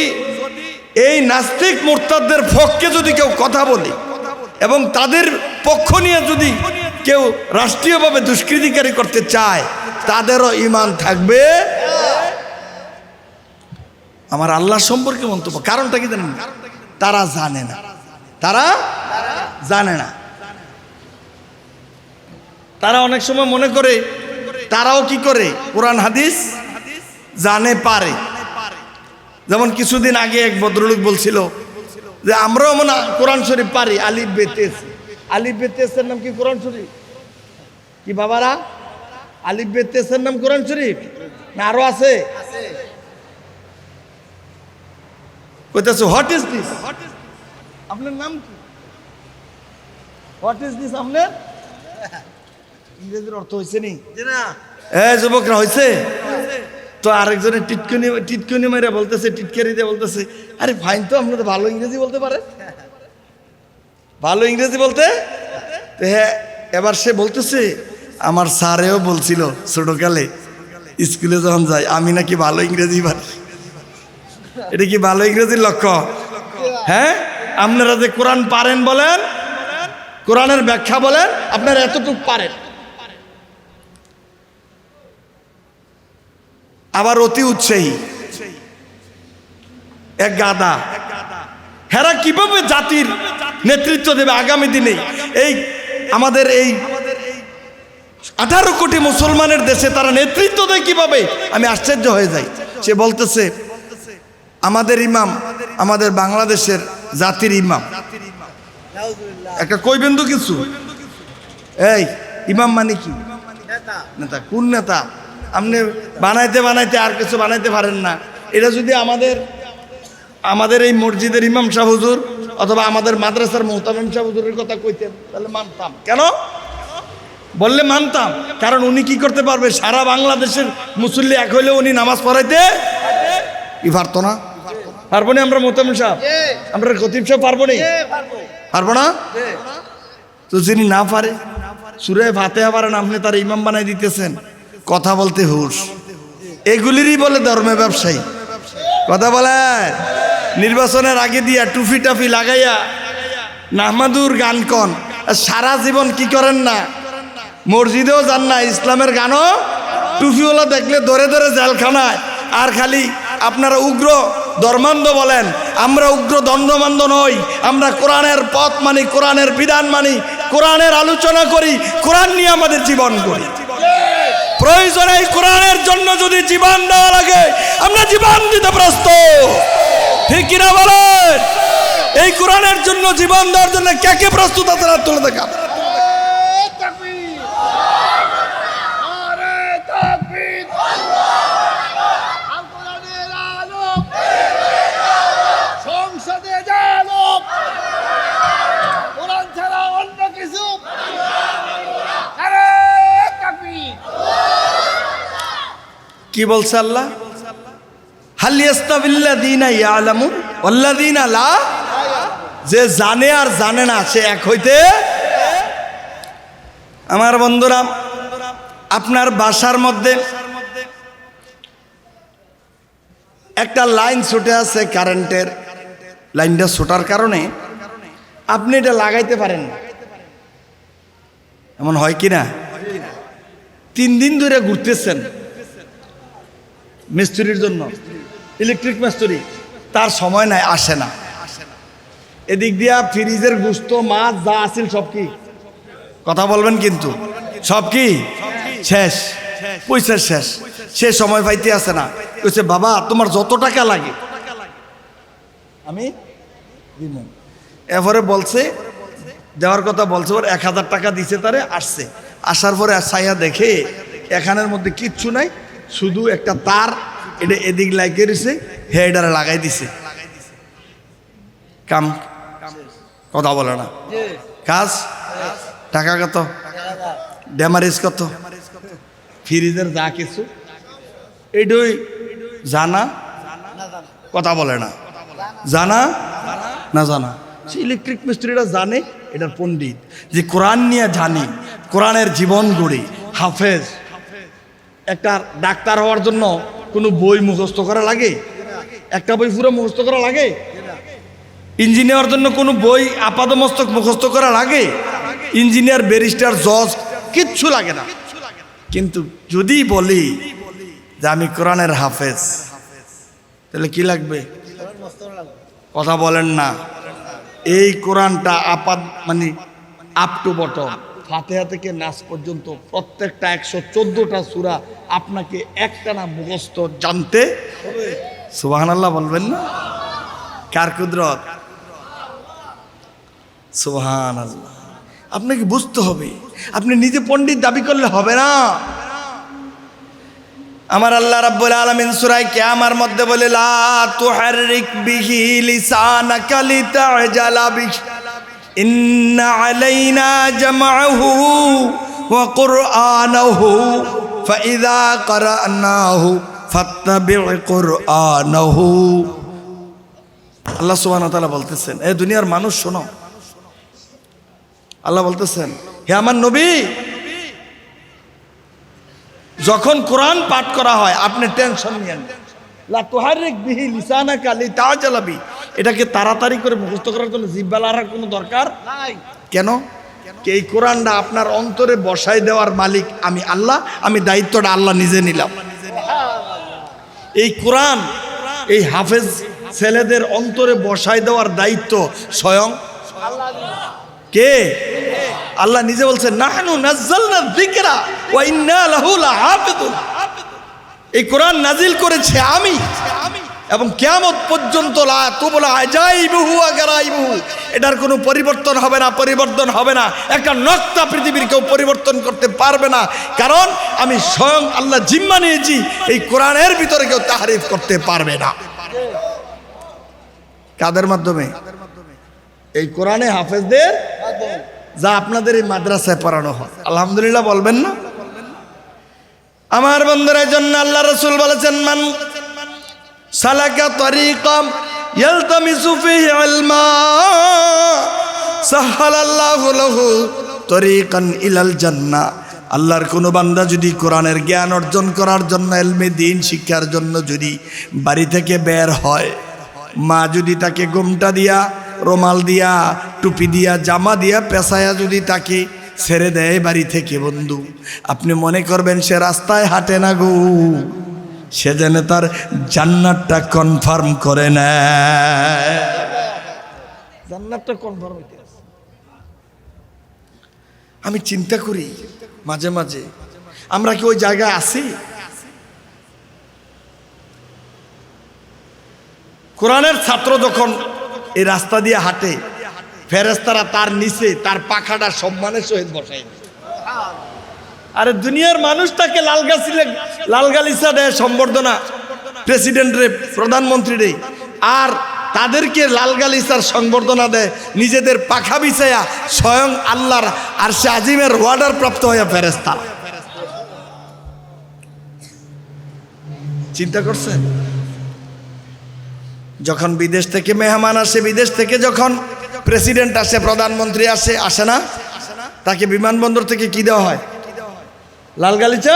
এই নাস্তিক মুরতাদদের পক্ষে যদি কেউ কথা বলে এবং তাদের পক্ষ নিয়ে যদি কেউ রাষ্ট্রীয়ভাবে দুষ্কৃতিকারী করতে চায়, তাদেরও ঈমান থাকবে। আমার আল্লাহ সম্পর্কে মন্তব্য, কারণটা কি জানেন? তারা জানে না। তারা অনেক সময় মনে করে তারাও কি করে কোরআন হাদিস জানে পারে। যেমন কিছুদিন আগে এক ভদ্রলোক বলছিল যে আমরাও মনে কোরআন শরীফ পারি, আলিফ বেতেসের নাম কি কোরআন শরীফ? কি বাবারা, আলিফ বেতেসের নাম কোরআন শরীফ না আরো আছে? কইতেছে হোয়াট ইজ দিস? আপনার নাম কি? What is this? আপনার ইংরেজির অর্থ হয়েছে নি? যুবকরা হয়েছে তো আরেকজনে টিটকুনি মেরে বলতেছে, টিটকারি দিয়ে বলতেছে, আরে ফাইন তো, আপনি তো ভালো ইংরেজি বলতে পারে, ভালো ইংরেজি বলতে। হ্যাঁ, এবার সে বলতেছে আমার স্যারেও বলছিল ছোটকালে স্কুলে যখন যাই আমি নাকি ভালো ইংরেজি পারি। এটা কি ভালো ইংরেজির লক্ষ্য? হ্যাঁ, আপনারা যে কোরআন পারেন বলেন, কোরআনের ব্যাখ্যা বলেন, আপনারা এতটুকু পারেন। আবার অতি উৎসাহী এক গাদা, হেরা কিভাবে জাতির নেতৃত্ব দেবে আগামী দিনে? এই আমাদের এই 18 কোটি মুসলমানের দেশে তারা নেতৃত্ব দেয় কিভাবে, আমি আশ্চর্য হয়ে যাই। সে বলতেছে আমাদের ইমাম আমাদের বাংলাদেশের জাতির ইমাম। একটা কইবেন্দু কিছু, এই ইমাম মানে কি? নেতা। কোন নেতা? আপনি বানাইতে বানাইতে আর কিছু বানাইতে পারেন না। এটা যদি আমাদের এই মসজিদের ইমাম সাহেব হুজুর অথবা আমাদের মাদ্রাসার মুহতামিম সাহেব হুজুরের কথা কইতেন তাহলে মানতাম। কেন বললে মানতাম? কারণ উনি কি করতে পারবে? সারা বাংলাদেশের মুসল্লি এক হইলে উনি নামাজ পড়াইতে পারতো না। পারবো না আমরা মুহতামিম সাহেব, আমরা খতিব সাহেব পারবো না, পারবো না। তো যিনি না পারে, সূরা ফাতিহা পারেন, আপনি তার ইমাম বানাই দিতেছেন। কথা বলতে হুঁশ, এগুলিরই বলে ধর্মে ব্যবসায়ী। কথা বলে নির্বাচনের আগে দিয়া টুফি টাফি লাগাইয়া নাহমাদুর গান কন, সারা জীবন কি করেন না, মসজিদেও যান না, ইসলামের গানও টুফিওয়ালা দেখলে ধরে ধরে জেলখানায়। আর খালি আপনারা উগ্র ধর্মান্ধ বলেন, আমরা উগ্র দণ্ডমান্ধ নই, আমরা কোরআনের পথ মানি, কোরআনের বিধান মানি, কোরআনের আলোচনা করি, কোরআন নিয়ে আমাদের জীবন করি। প্রয়োজনে এই কোরআনের জন্য যদি জীবন দেওয়া লাগে আমরা জীবন দিতে প্রস্তুত, ঠিক কিনা বলেন? এই কোরআনের জন্য জীবন দেওয়ার জন্য কে কে প্রস্তুত আছেন? তুলে দেখা। কি বলছে আল্লাহ? হাল ইয়াস্তাবিল্লাযীনা ইয়ালামুন ওয়াল্লাযীনা লা, যে জানে আর জানে না সে এক হইতে। আমার বন্ধুরা, আপনার বাসার মধ্যে একটা লাইন ছুটে আছে, কারেন্টের লাইনটা ছোটার কারণে আপনি এটা লাগাইতে পারেন না, এমন হয় কি না? 3 দিন ধরে ঘুরতেছেন মিস্ত্রির জন্য, ইলেকট্রিক মিস্ত্রি, তার সময় নাই, আসে না। এদিক দিয়া ফ্রিজের গোস্ত মাছ যা আছিল সব কি, কথা বলবেন কিন্তু, সব কি শেষ, পয়সা শেষ, সে সময় পাইতে আসে না। কইছে বাবা তোমার যত টাকা লাগে আমি দিব। এরপরে বলছে দেওয়ার কথা বলছে, ওর 1000 টাকা দিছে, তারে আসছে। আসার পরে ছাইয়া দেখে এখানের মধ্যে কিচ্ছু নাই, শুধু একটা তার, এটা এদিক লাগিয়ে দিছে, হেডারে লাগাই দিছে, কাম, কথা বলে না, কাজ। টাকা কত, ড্যামারেজ কত, ফ্রিজের যা কিছু, এইটাই জানা, কথা বলে না, জানা না জানা। সে ইলেকট্রিক মিস্ত্রিটা জানে, এটার পণ্ডিত, যে কোরআন নিয়ে জানি, কোরআনের জীবন গড়ি, হাফেজ। একটা ডাক্তার হওয়ার জন্য কোনো বই মুখস্থ করা লাগে? একটা বই পুরো মুখস্থ করা লাগে? ইঞ্জিনিয়ার জন্য কোনো বই আপাদমস্তক মুখস্থ করা লাগে? ইঞ্জিনিয়ার, ব্যারিস্টার, জজ কিচ্ছু লাগে না। কিন্তু যদি বলি যে আমি কোরআনের হাফেজ, তাহলে কি লাগবে? কথা বলেন না। এই কোরআনটা মানে আপ টু বটম, ফাতিহা থেকে নাস পর্যন্ত প্রত্যেকটা 114টা সূরা আপনাকে একটানা মুখস্থ জানতে হবে। সুবহানাল্লাহ বলবেন না? কার কুদরত! সুবহানাল্লাহ। আপনাকে বুঝতে হবে, আপনি নিজে পণ্ডিত দাবি করলে হবে না। আমার আল্লাহ রাব্বুল আলামিন সূরা কিয়ামার মধ্যে বলে, লা তুহাররিক বিহি লিসানাকা লিতাজালা বিহি ইন্না আলাইনা জামআহু ওয়া কুরআনাহু ফাইযা ক্বারানাহু ফাত্তাবি' কুরআনাহু। আল্লাহ সুবহানাহু ওয়া তাআলা বলতেছেন, এ দুনিয়ার মানুষ শোনো, আল্লাহ বলতেছেন, হে আমার নবী, যখন কোরআন পাঠ করা হয় আপনি টেনশন নিয়েন না। লা তুহাররিক বিহি লিসানাকা লিতাজালা বিহি, এটাকে তাড়াতাড়ি করে মুখস্থ করার জন্য জিহ্বা লড়ার কোনো দরকার নাই। কেন? এই কোরআনটা আপনার অন্তরে বসাই দেওয়ার মালিক আমি আল্লাহ, আমি দায়িত্বটা আল্লাহ নিজে নিলাম। এই কোরআন, এই হাফেজ ছেলেদের অন্তরে বসাই দেওয়ার দায়িত্ব স্বয়ং আল্লাহ। কে? আল্লাহ নিজে বলছেন নাহনু নাজ্জালনা যিকরা ওয়া ইন্না লাহু লাহাফিজুন। এই কোরআন নাজিল করেছে আমি, এবং কিয়ামত পর্যন্ত লা তুবলা আজাইবুহু ওয়া গারাইবুহু, এটার কোনো পরিবর্তন হবে না, পরিবর্তন হবে না। একটা নকতা পৃথিবীর কেউ পরিবর্তন করতে পারবে না, কারণ আমি স্বয়ং আল্লাহ জিম্মা নিয়েছি, এই কোরআনের ভিতরে কেউ তাহরিফ করতে পারবে না। কাদের মাধ্যমে? এই কোরআনে হাফেজদের, যা আপনাদের এই মাদ্রাসায় পড়ানো হয়। আলহামদুলিল্লাহ বলবেন না? আমার বন্ধুদের জন্য আল্লাহ রাসূল বলেছেন, মান সালাকা তরিকাম ইয়ালতামিসু ফিহি ইলমা সাহালাল্লাহু লাহু তরিকান ইলাল জান্নাহ। আল্লাহর কোনো বান্দা যদি কোরআনের জ্ঞান অর্জন করার জন্য, ইলমে দ্বীন শিক্ষার জন্য যদি বাড়ি থেকে বের হয়, মা যদি তাকে গোমটা দিয়া, রুমাল দিয়া, টুপি দিয়া, জামা দিয়া পেছায়া যদি তাকে ছেড়ে দেয় বাড়ি থেকে, বন্ধু আপনি মনে করবেন সে রাস্তায় হাঁটে না গো, সে যেন তার জান্নাতটা কনফার্ম করে নেয়। জান্নাতটা কনফার্ম হইতে আছে। আমি চিন্তা করি মাঝে মাঝে, আমরা কি ওই জায়গায় আছি? কোরআনের ছাত্র যখন এই রাস্তা দিয়ে হাঁটে, ফেরেশতারা তার নিচে তার পাখাটা সম্মানের সহিত বসায়। আরে দুনিয়ার মানুষ তাকে লাল গালিচা দেয়, সম্বর্ধনা, প্রেসিডেন্টরে, প্রধানমন্ত্রীরে, আর তাদেরকে লাল গালিচার সংবর্ধনা দেয় নিজেদের পাখা বিছায়া স্বয়ং আল্লাহর আরশে আজিমের ওয়ার্ডার প্রাপ্ত হয়ে ফেরেশতা। চিন্তা করছেন? যখন বিদেশ থেকে মেহমান আসে, বিদেশ থেকে যখন প্রেসিডেন্ট আসে, প্রধানমন্ত্রী আসে, আসে না, তাকে বিমানবন্দর থেকে কি দেওয়া হয়? লাল গালিচা।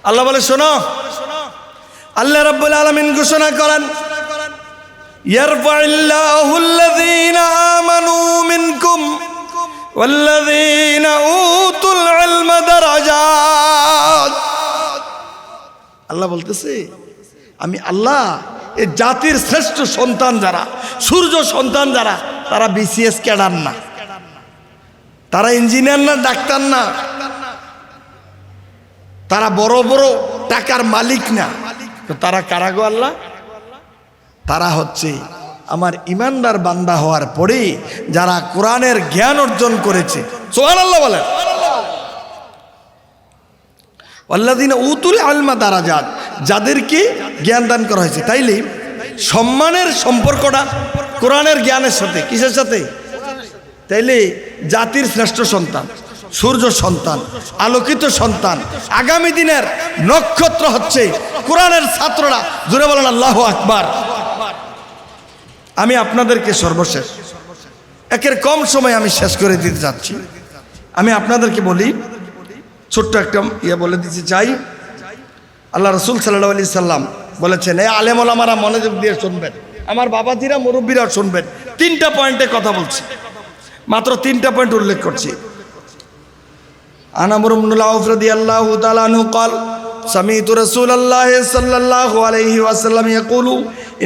আল্লাহ বলে, শোনো, আল্লাহ রাব্বুল আলামিন ঘোষণা করেন, ইয়ারফাইল্লাহুল্লাযীনা আমানু মিনকুম ওয়াল্লাযীনা উতুল ইলমা দারাজাত। আল্লাহ বলতেছে, আমি আল্লাহ এই জাতির শ্রেষ্ঠ সন্তান যারা, সূর্য সন্তান যারা, তারা বিসিএস ক্যাডার না, তারা ইঞ্জিনিয়ার না, ডাক্তার না, তারা বড় বড় টাকার মালিক না। তো তারা কারা গো আল্লাহ? তারা হচ্ছে আমার ইমানদার বান্দা হওয়ার পরে যারা কোরআনের জ্ঞান অর্জন করেছে। সুবহানাল্লাহ বলেন। আল্লাযীনা উতুল ইলমা দারাজাত, যাদেরকে জ্ঞান দান করা হয়েছে। তাইলে সম্মানের সম্পর্কটা কোরআনের জ্ঞানের সাথে, কিসের সাথে? তাইলে জাতির শ্রেষ্ঠ সন্তান, সূর্য সন্তান, আলোকিত সন্তান, আগামী দিনের নক্ষত্র হচ্ছে কোরআনের ছাত্ররা। জোরে বলেন আল্লাহু আকবার। আমি আপনাদেরকে সর্বশেষ, একের কম সময় আমি শেষ করে দিতে যাচ্ছি, আমি আপনাদেরকে বলি, ছোট্ট একটা বলে দিতে চাই। আল্লাহ রাসূল সাল্লাল্লাহু আলাইহি সাল্লাম বলেছেন, এই আলেম ওলামারা মনোযোগ দিয়ে শুনবেন, আমার বাবাজিরা, মুরব্বীরা শুনবেন। 3টা পয়েন্টে কথা বলছি, মাত্র 3টা পয়েন্ট উল্লেখ করছি। আনা আমর ইবনুল আউফ রাদিয়াল্লাহু তাআলা আনহু قال سمعت رسول الله صلى الله عليه وسلم يقول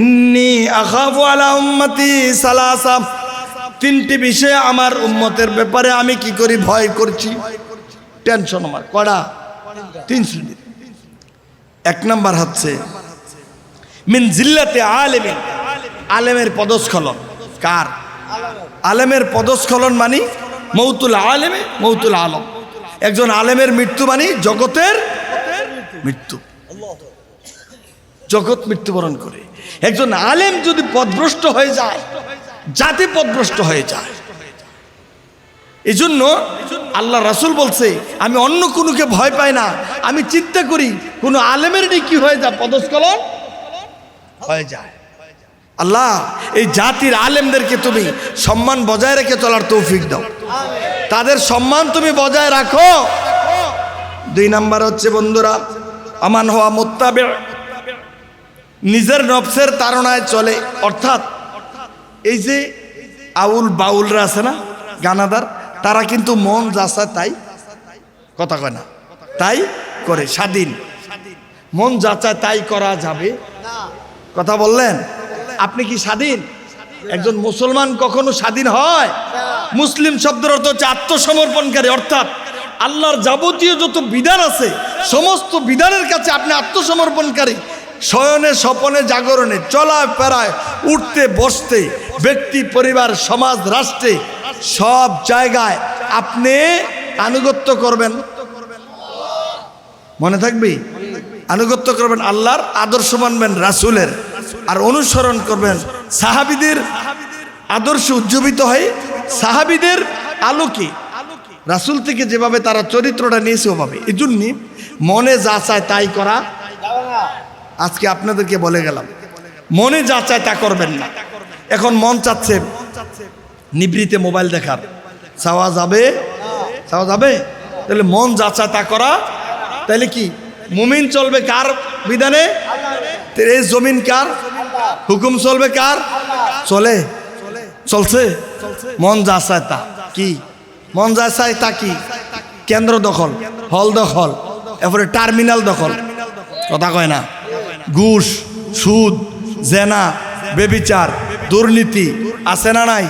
إني أخاف على أمتي ثلاثة। 3টি বিষয় আমার উম্মতের ব্যাপারে আমি কি করি? ভয় করছি, টেনশন আমার। কড়া? 3 শ্রেণীর। 1 নাম্বার হচ্ছে মিন জিল্লাতে আলেমিন, আলেমের পদস্খলন। কার? আলেমের পদস্খলন মানে মৌতুল আলেমে মৌতুল আলম। একজন আলেমের মৃত্যু মানে জগতের মৃত্যু, জগৎ মৃত্যুবরণ করে। একজন আলেম যদি পথভ্রষ্ট হয়ে যায়, জাতি পথভ্রষ্ট হয়ে যায়। এই জন্য আল্লাহ রাসূল বলছে, আমি অন্য কোনোকে ভয় পাই না, আমি চিন্তা করি কোনো আলেমের কি হয়ে যায়, পদস্খলন হয়ে যায়। আল্লাহ এই জাতির আলেমদেরকে তুমি সম্মান বজায় রেখে চলার তৌফিক দাও, তাদের সম্মান তুমি বজায় রাখো। 2 নাম্বার হচ্ছে বন্ধুরা, আমান হওয়া মুত্তাবি, নিজের নফসের তাড়নায় চলে। অর্থাৎ এই যে আউল বাউলরা আছে না, গানাদার, তারা কিন্তু মন যাচ্ছে তাই কথা কয় না, তাই করে। স্বাধীন মন যাচায় তাই করা যাবে? কথা বললেন? আপনি কি স্বাধীন? একজন মুসলমান কখনো স্বাধীন হয়? মুসলিম শব্দের অর্থ হচ্ছে আত্মসমর্পণকারী, অর্থাৎ আল্লাহর যাবতীয় যত বিধান আছে সমস্ত বিধানের কাছে আপনি আত্মসমর্পণকারী। শয়নে স্বপনে জাগরণে চলায় ফেরায় উঠতে বসতে ব্যক্তি পরিবার সমাজ রাষ্ট্রে সব জায়গায় আপনি আনুগত্য করবেন, মনে থাকবি, আনুগত্য করবেন আল্লাহর, আদর্শ মানবেন রাসূলের, আর অনুসরণ করবেন সাহাবীদের আদর্শ উজ্জীবিত হয়ে সাহাবীদের আলোকে রাসূল থেকে যেভাবে তারা চরিত্রটা নিয়েছে ওভাবে। এই জন্য মনে যা চায় তাই করা, আজকে আপনাদেরকে বলে গেলাম মনে যা চায় তা করবেন না। এখন মন চাচ্ছে নিবৃতে মোবাইল দেখার, চাওয়া যাবে? চাওয়া যাবে? তাহলে মন যা চায় তা করা, তাহলে কি মুমিন চলবে কার বিধানে? এই জমিন কার? হুকুম চলবে কার? চলে, চলছে মন যা চায় তা। কি মন যা চায় তা? কি কেন্দ্র দখল, হল দখল, এরপরে টার্মিনাল দখল, কথা কয় না, ঘুষ, সুদ, জেনা, বেবিচার, দুর্নীতি আছে না নাই?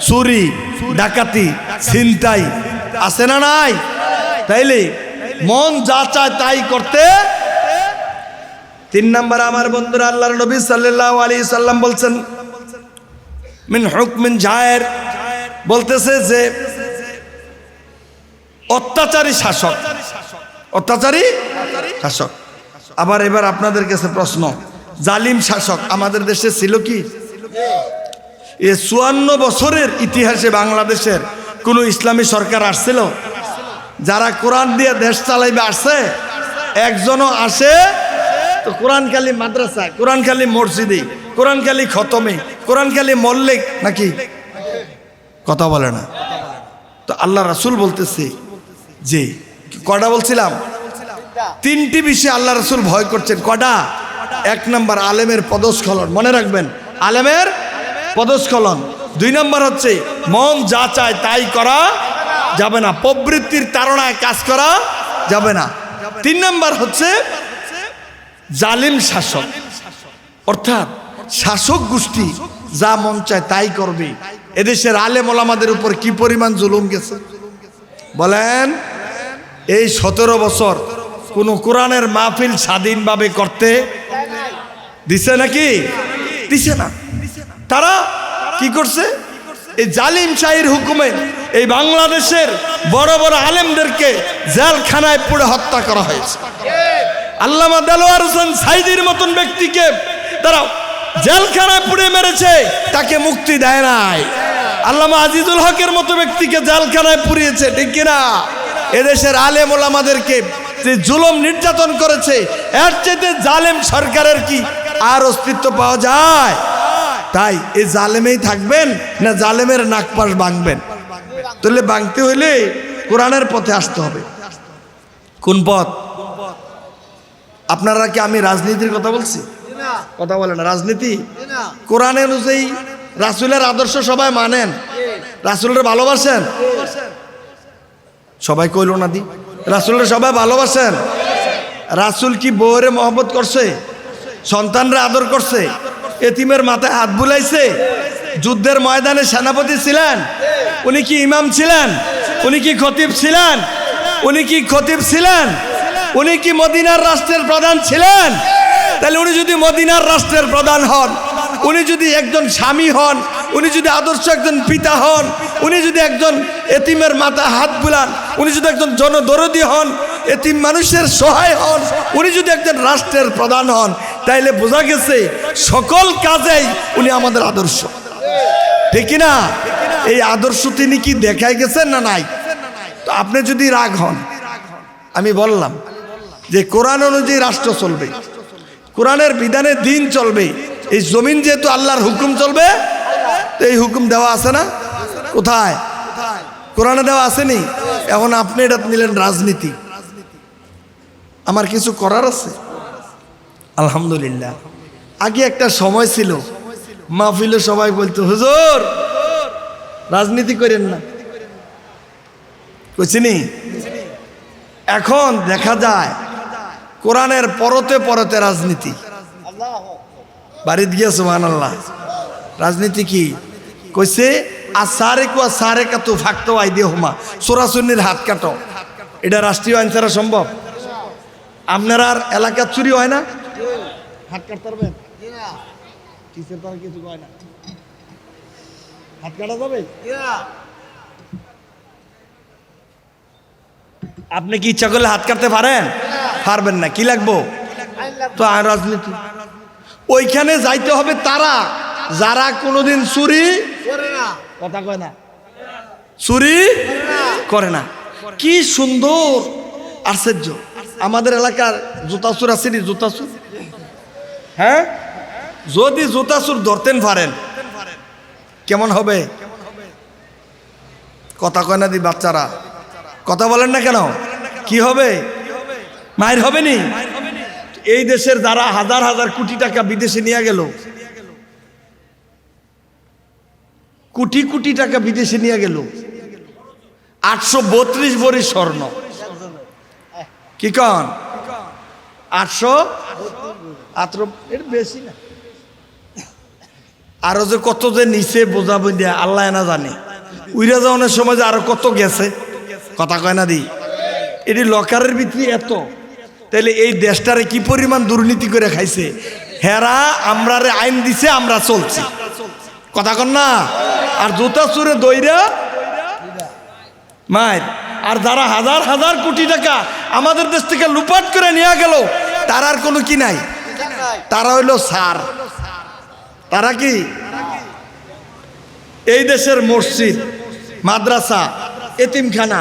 চুরি, ডাকাতি, ছিনতাই আছে না নাই? তাইলে মন যা চায় তাই করতে। 3 নাম্বার আমার বন্ধুরা, আল্লাহর নবী সাল্লাল্লাহু আলাইহি সাল্লাম বলছেন মিন হুকমিন জায়ের, বলতেছে যে অত্যাচারী শাসক, অত্যাচারী শাসক। আবার এবার আপনাদের কাছে প্রশ্ন, জালিম শাসক আমাদের দেশে ছিল কি? এই 54 বছরের ইতিহাসে বাংলাদেশের কোন ইসলামী সরকার আসছিল যারা কোরআন দিয়ে দেশ চালাইবে? আসছে? একজনও আসে তো কোরআন খালি মাদ্রাসায়, কোরআন খালি মসজিদে, কোরআন খালি খতমে, কোরআন খালি মল্লিক নাকি? কথা বলে না। তো আল্লাহ রাসূল বলতেছে যে কটা বলছিলাম? 3টি বিষয়ে আল্লাহ রাসূল ভয় করছেন। কটা? 1 নাম্বার আলেমের পদস্খলন, মনে রাখবেন, আলেমের পদস্খলন। 2 নাম্বার হচ্ছে মন যা চায় তাই করা যাবে না, প্রবৃত্তির তাড়নায় কাজ করা যাবে না। 3 নাম্বার হচ্ছে জালিম শাসক, অর্থাৎ শাসক গোষ্ঠী যা মন চায় তাই করবে। এদেশের আলেম ওলামাদের উপর কি পরিমাণ জুলুম গেছে বলেন? এই 17 বছর কোন কোরআনের মাহফিল স্বাধীনভাবে করতে দিছে নাকি? দিছে না। তারা কি করছে? এই জালিম শাহীর হুকুমে এই বাংলাদেশের বড় বড় আলেমদেরকে জেলখানায় পুড়ে হত্যা করা হয়েছে। আল্লামা দেলোয়ার হোসেন সাইদির মতন ব্যক্তিকে তারা জেলখানায় পুড়ে মেরেছে, তাকে মুক্তি দেয় নাই। আল্লামা আজিজুল হকের মতো ব্যক্তিকে জেলখানায় পুড়িয়েছে, ঠিক কিনা? এদেশের আলেম ওলামাদেরকে যে জুলুম নির্যাতন করেছে, এর চাইতে জালেম সরকারের কি আর অস্তিত্ব পাওয়া যায়? তাই এই জালেমেই থাকবেন না জালেমের নাকপাশ ভাঙবেন? তাহলে ভাঙতে হইলে কোরআনের পথে আসতে হবে। কোন পথ? আপনারা কি আমি রাজনীতির কথা বলছি? কথা বলেন না। রাজনীতি কোরআন অনুযায়ী রাসূলের আদর্শ সবাই মানেন, রাসূলের ভালোবাসেন? সবাই কইল না দি রাসূলের সবাই ভালোবাসেন? রাসূল কি বউরে মহব্বত করছে? সন্তানরা আদর করছে? এতিমের মাথায় হাত বুলাইছে? যুদ্ধের ময়দানে সেনাপতি ছিলেন? উনি কি ইমাম ছিলেন? উনি কি খতিব ছিলেন? উনি কি খতিব ছিলেন? উনি কি মদিনার রাষ্ট্রের প্রধান ছিলেন? তাহলে উনি যদি মদিনার রাষ্ট্রের প্রধান হন, উনি যদি একজন স্বামী হন, উনি যদি আদর্শ একজন পিতা হন, উনি যদি একজন এতিমের মাথায় হাত বুলান, উনি যদি একজন জনদরদী হন, এতিম মানুষের সহায় হন, উনি যদি একজন রাষ্ট্রের প্রধান হন, তাইলে বোঝা গেছে সকল কাজেই উনি আমাদের আদর্শ, ঠিক কিনা? এই আদর্শ তিনি কি দেখাই গেছেন না নাই? তো আপনি যদি রাগ হন, আমি বললাম যে কোরআন অনুযায়ী রাষ্ট্র চলবে, কোরআনের বিধানে দিন চলবে, এই জমিন যেহেতু আল্লাহর হুকুম চলবে, তো এই হুকুম দেওয়া আছে না? কোথায়? কোরআনে দেওয়া আসেনি? এখন আপনি এটা নিলেন রাজনীতি। আমার কিছু করার আছে? আলহামদুলিল্লাহ। আগে একটা সময় ছিল মাহফিলে সবাই বলতো হুজুর রাজনীতি করেন না, কইছিনি? এখন দেখা যায় কোরআনের পরতে পরতে রাজনীতি। বাড়িতে গিয়ে সুবহানাল্লাহ। রাজনীতি কি কইছে? আর সারে কাতু ফাঁকতো আইডিয়া হুমা চোরাচুরির হাত কাটো, এটা রাষ্ট্রীয় আইন ছাড়া সম্ভব? আপনার আর এলাকার চুরি হয় না? হাত কাটতে পারবেন? কিসের তারা কিছু হয় না, হাত কাটা যাবে? আপনি কি ইচ্ছা করলে হাত কাটতে পারেন? পারবেন না। কি লাগবো? তো আর রাজনীতি ওইখানে যাইতে হবে তারা যারা কোনোদিন চুরি করে না, কথা কয় না, চুরি করে না। কি সুন্দর আশ্চর্য! আমাদের এলাকার জুতা চুর আছে নি, জুতা চুর, হ্যাঁ, যদি জুতা চুর ধরতেন পারেন কেমন হবে? কথা কয় না দি বাচ্চারা, কথা বলেন না কেন? কি হবে? মায়ের হবে নি? এই দেশের যারা হাজার হাজার কোটি টাকা বিদেশে নিয়ে গেল, কোটি কোটি টাকা বিদেশে নিয়ে গেল, 832 ভরি স্বর্ণ, কি কন? 800 এর বেশি না, আরো যে কত যে নিচে বোঝাবো দিয়া আল্লাহ না জানে। উইরা যাওয়ানোর সময় যে আরো কত গেছে, কথা কয় না দি? এটি লকারের ভিতরে এত, তাহলে এই দেশটারে কি পরিমাণ দুর্নীতি করে খাইছে। হেরা আমরারে আইন দিছে, আমরা চলছি, কথা কন না? আর জুতা চুরে দইরা মায়ের, আর যারা হাজার হাজার কোটি টাকা আমাদের দেশ থেকে লুপাট করে নিয়ে গেল, তার আর কোনো কি নাই, তারা হইল সার। তারা কি? এই দেশের মসজিদ, মাদ্রাসা, এতিমখানা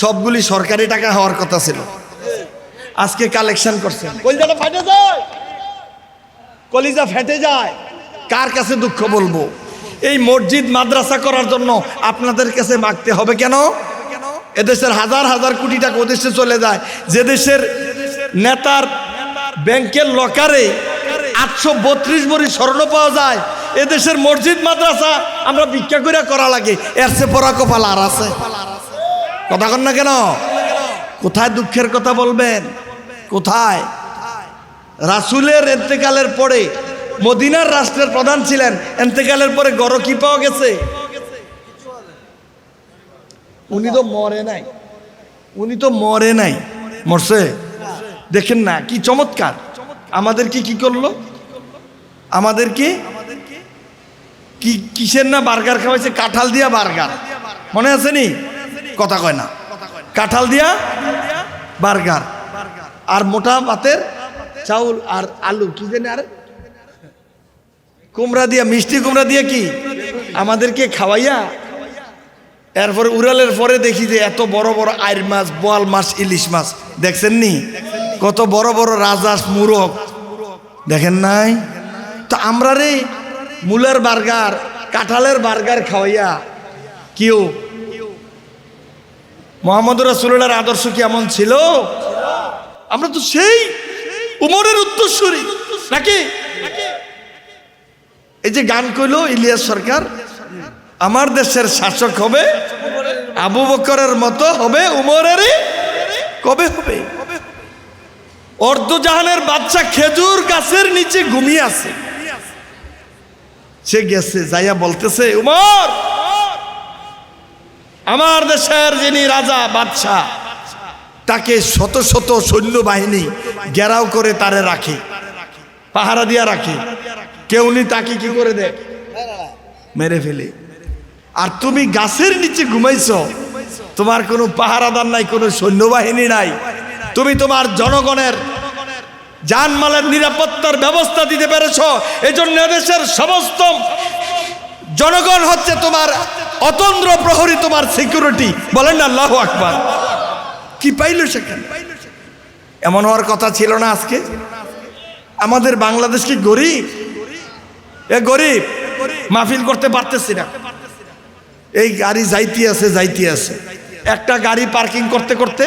সবগুলি সরকারি টাকা হওয়ার কথা ছিল, আজকে কালেকশন করছেন। কলিজাটা ফেটে যায়, কলিজা ফেটে যায়। কার কাছে দুঃখ বলবো? এই মসজিদ মাদ্রাসা করার জন্য আপনাদের কাছে মাগতে হবে কেন? এদেশের হাজার হাজার কোটি টাকা ওদেশে চলে যায়, যে দেশের নেতার ব্যাংকের লকারে 832 ভরি স্বর্ণ পাওয়া যায়। এদেশের মসজিদ মাদ্রাসা আমরা ভিক্ষা করে করা লাগে, এর সে পড়া কপাল আর আছে? কথা কন না কেন? কোথায় দুঃখের কথা বলবেন? কোথায়? রাসূলের ইন্তেকালের পরে মদিনার রাষ্ট্রের প্রধান ছিলেন, ইন্তেকালের পরে গড় কি পাওয়া গেছে? উনি তো মরে নাই, উনি তো মরে নাই, মরছে? দেখেন না কি চমৎকার! আমাদেরকে কি করলো? আমাদেরকে কি কিসের না বার্গার খাওয়াইছে? কাঁঠাল দিয়া বার্গার, মনে আছে নি? কথা কয় না। কাঁঠাল দিয়া বার্গার, আর মোটা ভাতের চাউল আর আলু, কি জানি আর কুমড়া দিয়া, মিষ্টি কুমড়া দিয়া কি আমাদেরকে খাওয়াইয়া, এরপরে উড়ালের পরে দেখি যে এত বড় বড় আইর মাছ, বোয়াল মাছ, ইলিশ মাছ, দেখছেন নি? কত বড় বড় রাজহাঁস, মুরগ, দেখেন নাই? তো আমরা রে মুলার বার্গার, কাঁঠালের বার্গার খাওয়াইয়া কেউ মুহাম্মদ রাসূলুল্লাহর আদর্শ কি এমন ছিল? আমরা তো সেই উমরের উত্তরসূরি নাকি? এই যে গান কইলো ইলিয়াস সরকার, আমার দেশের শাসক হবে আবু বকরের মতো, হবে উমরেরই কবে হবে? অর্ধজাহানের বাচ্চা খেজুর গাছের নিচে ঘুমিয়ে আছে, সে গেছে যাইয়া বলতেছে, উমর, আমার দেশের যিনি রাজা বাদশাহ, তাকে শত শত সৈন্যবাহিনী ঘেরাও করে তারে রাখে, পাহারা দিয়া রাখে, কেউ নি তাকে কি করে দেয়? মেরে ফেলে। আর তুমি গাছের নিচে ঘুমাইছো, তোমার কোনো পাহারাদার নাই, কোনো সৈন্যবাহিনী নাই, তুমি তোমার জনগণের জানমালের নিরাপত্তার ব্যবস্থা দিতে পেরেছো। এই জন্য দেশের সমস্ত জনগণ হচ্ছে তোমার অতন্দ্র প্রহরী, তোমার সিকিউরিটি। বলেন না আল্লাহু আকবার। কি পাইল সেখানে? এমন হওয়ার কথা ছিল না। আজকে আমাদের বাংলাদেশ কি গরিব? এ গরিব, মাহফিল করতে পারতেছি না। এই গাড়ি যাইতে আছে, একটা গাড়ি পার্কিং করতে করতে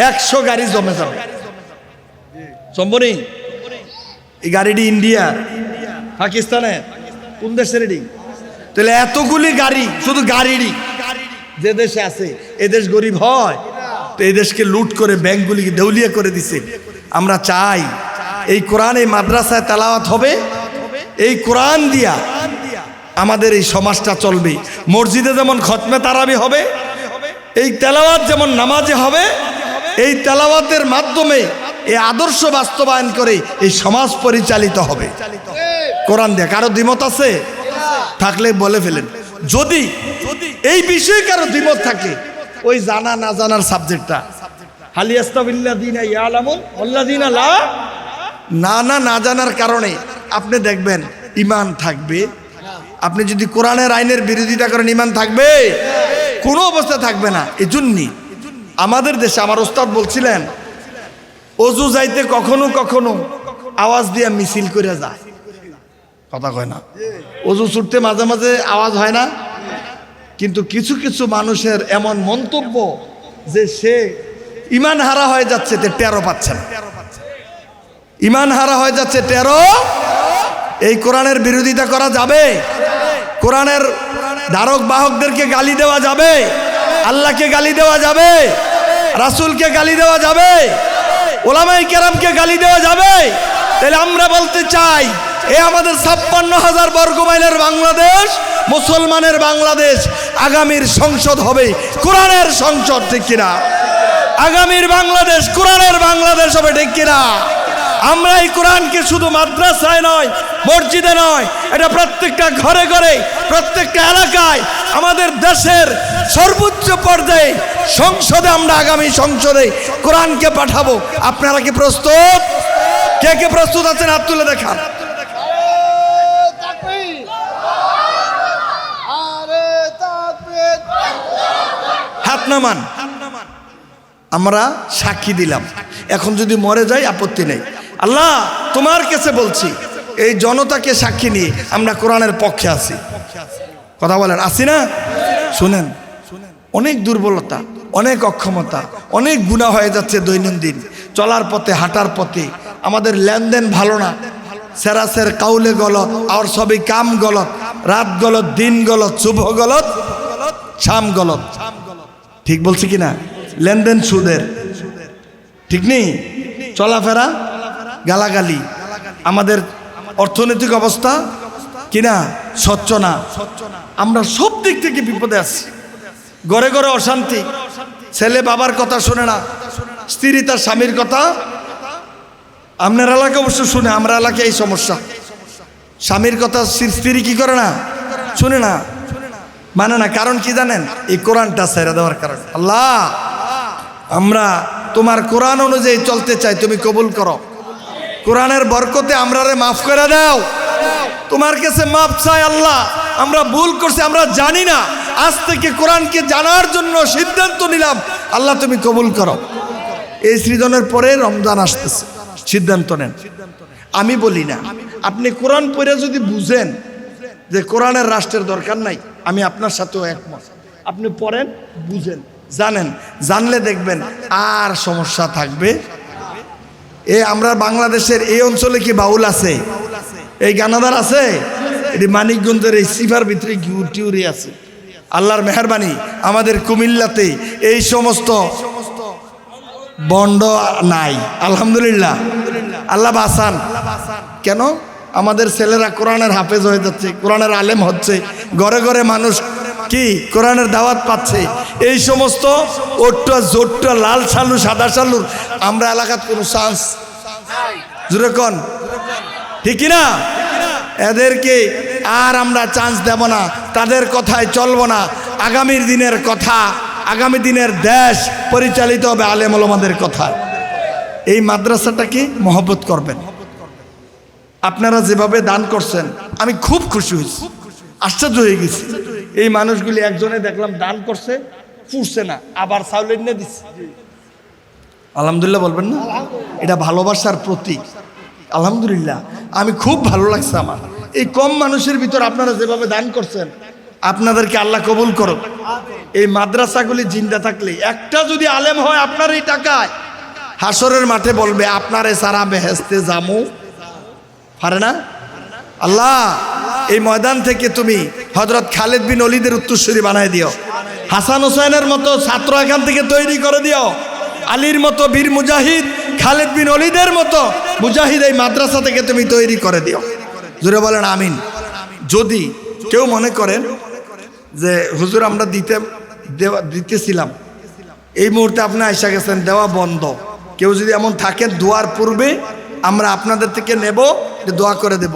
100 গাড়ি জমে যাবে। সম্ভবনি? এই গাড়িটি ইন্ডিয়া, পাকিস্তানের, কোন দেশের? তাহলে এতগুলি গাড়ি, শুধু গাড়িরই যে দেশে আছে, এ দেশ গরিব হয়? তো এই দেশকে লুট করে ব্যাংকগুলিকে দেউলিয়া করে দিছে। আমরা চাই এই কোরআন এই মাদ্রাসায় তেলাওয়াত হবে, এই কোরআন দিয়া আমাদের এই সমাজটা চলবে। মসজিদে যেমন খতমে তারাবি হবে, এই তেলাওয়াত যেমন নামাজে হবে, এই তেলাওয়াতের মাধ্যমে এই আদর্শ বাস্তবায়ন করে এই সমাজ পরিচালিত হবে কোরআন দিয়ে। কারো দ্বিমত আছে? থাকলে বলে ফেলেন। যদি এই বিষয়ে কারো দ্বিমত থাকে, ওই জানা না জানার সাবজেক্টটা না জানার কারণে আপনি দেখবেন ঈমান থাকবে। আপনি যদি কোরআনের আইনের বিরোধিতা করেন, ঈমান থাকবে? কোনো অবস্থা থাকবে না। এই জন্যই আমাদের দেশে আমার ওস্তাদ বলছিলেন, অজু যাইতে কখনো কখনো আওয়াজ দিয়ে মিছিল করে যায়। কথা কয় না? অজু ছুটতে মাঝে মাঝে আওয়াজ হয় না? কিন্তু কিছু কিছু মানুষের এমন মন্তব্য যে সে ঈমান হারা হয়ে যাচ্ছে, টেরও পাচ্ছে না। ঈমান হারা হয়ে যাচ্ছে, টেরও। এই কোরআনের বিরোধিতা করা যাবে? কোরআনের ধারক বাহকদেরকে গালি দেওয়া যাবে? আল্লাহকে গালি দেওয়া যাবে? রাসূলকে গালি দেওয়া যাবে? ওলামায়ে কেরামকে গালি দেওয়া যাবে? তাহলে আমরা বলতে চাই, এ আমাদের 56,000 বর্গ মাইলের বাংলাদেশ, মুসলমানের বাংলাদেশ। আগামীর সংসদ হবে কোরআনের সংসদ, ঠিক কিনা? আগামীর বাংলাদেশ কোরআনের বাংলাদেশ হবে, ঠিক কিনা? আমরা এই কোরআনকে শুধু মাদ্রাসায় নয়, মসজিদে নয়, এটা প্রত্যেকটা ঘরে ঘরে, প্রত্যেকটা এলাকায়, আমাদের দেশের সর্বোচ্চ পর্যায়ে সংসদে আমরা আগামী সংসদে কোরআনকে পাঠাবো। আপনারা কি প্রস্তুত? কে কে প্রস্তুত আছেন? হাত তুলে দেখান। হাত নামান। আমরা সাক্ষী দিলাম, এখন যদি মরে যাই আপত্তি নেই। আল্লাহ, তোমার কাছে বলছি, এই জনতাকে সাক্ষী নিয়ে আমরা কোরআনের পক্ষে আছি। কথা বলেন, আছি না? শুনেন, অনেক দুর্বলতা, অনেক অক্ষমতা, অনেক গুনাহ হয়ে যাচ্ছে দৈনন্দিন চলার পথে, হাঁটার পথে। আমাদের লেনদেন ভালো না, সেরাসের কাউলে গলত, আর সবই কাম গলত, রাত গলত, দিন গলত, শুভ গলত, শাম গলত। ঠিক বলছি কিনা? লেনদেন সুদের, ঠিক নেই? চলাফেরা গালাগালি, আমাদের অর্থনৈতিক অবস্থা কিনা স্বচ্ছ না। আমরা সব দিক থেকে বিপদে আছি। ঘরে ঘরে অশান্তি, ছেলে বাবার কথা শোনে না, স্ত্রী তার স্বামীর কথা। আপনার এলাকা অবশ্য শুনে, আমরা এলাকায় এই সমস্যা। স্বামীর কথা স্ত্রী কি করে না? শুনে না, মানে না। কারণ কি জানেন? এই কোরআনটা ছেড়ে দেওয়ার কারণ। আল্লাহ, আমরা তোমার কোরআন অনুযায়ী চলতে চাই, তুমি কবুল করো। কোরআনের বরকতে আমরারে মাফ করে দাও। তোমার কাছে মাফ চাই আল্লাহ, আমরা ভুল করছি, আমরা জানি না। আজ থেকে কোরআনকে জানার জন্য সিদ্ধান্ত নিলাম। আল্লাহ, তুমি কবুল করো। এই সৃজনের পরে রমজান আসতেছে, সিদ্ধান্ত নেন। আমি বলি না, আপনি কোরআন পড়ে যদি বুঝেন যে কোরআনের রাষ্ট্রের দরকার নাই, আমি আপনার সাথেও একমত। আপনি পড়েন, বুঝেন, জানেন, জানলে দেখবেন আর সমস্যা থাকবে। আমরা বাংলাদেশের এই অঞ্চলে কি বাউল আছে? এই গানাদার আছে? এটি মানিকগঞ্জের এই সিফার ভিতরে টিউরি আছে। আল্লাহর মেহেরবানি, আমাদের কুমিল্লাতে এই সমস্ত বন্ড নাই, আলহামদুলিল্লাহ। আল্লাহ বাসান। কেন? আমাদের ছেলেরা কোরআনের হাফেজ হয়ে যাচ্ছে, কোরআনের আলেম হচ্ছে, ঘরে ঘরে মানুষ কি কোরআনের দাওয়াত পাচ্ছে। এই সমস্ত ওট্টা জোট্টা লাল সালু সাদা সালুর আমরা এলাকাত কোনো চান্স জুড়ে কন, ঠিক না? এদেরকে আর আমরা চান্স দেব না, তাদের কথায় চলবো না। আগামীর দিনের কথা, আগামী দিনের দেশ পরিচালিত হবে আলেম ওলামাদের কথায়। এই মাদ্রাসাটাকে মহব্বত করবেন। আপনারা যেভাবে দান করছেন আমি খুব খুশি হয়েছি, আশ্চর্য হয়ে গেছি। এই মানুষগুলি একজনে দেখলাম দান করছে, ফুটছে না, আবার চাউল এনে দিচ্ছে। আলহামদুলিল্লাহ বলবেন না? এটা ভালোবাসার প্রতীক। আলহামদুলিল্লাহ, আমি খুব ভালো লাগছে আমার। এই কম মানুষের ভিতর আপনারা যেভাবে দান করছেন, আপনাদেরকে আল্লাহ কবুল করুক। এই মাদ্রাসাগুলি জিন্দা থাকলে, একটা যদি আলেম হয় আপনার এই টাকায়, হাসরের মাঠে বলবে আপনারে সারা বেহেস্তে জামু পারে না। আল্লাহ, এই ময়দান থেকে তুমি হযরত খালিদ বিন ওলীদের উত্তরসূরি বানায় দিও, হাসান হোসেনের মতো ছাত্র এখান থেকে তৈরি করে দিও, আলীর মতো বীর মুজাহিদ, খালিদ বিন ওলীদের মতো মুজাহিদ এই মাদ্রাসা থেকে তুমি তৈরি করে দিও। জোরে বলেন আমিন। যদি কেউ মনে করেন যে হুজুর আমরা দিতেছিলাম, এই মুহূর্তে আপনি আইসা গেছেন, দেওয়া বন্ধ। কেউ যদি এমন থাকেন দোয়ার পূর্বে আমরা আপনাদের থেকে নেব, দোয়া করে দেব।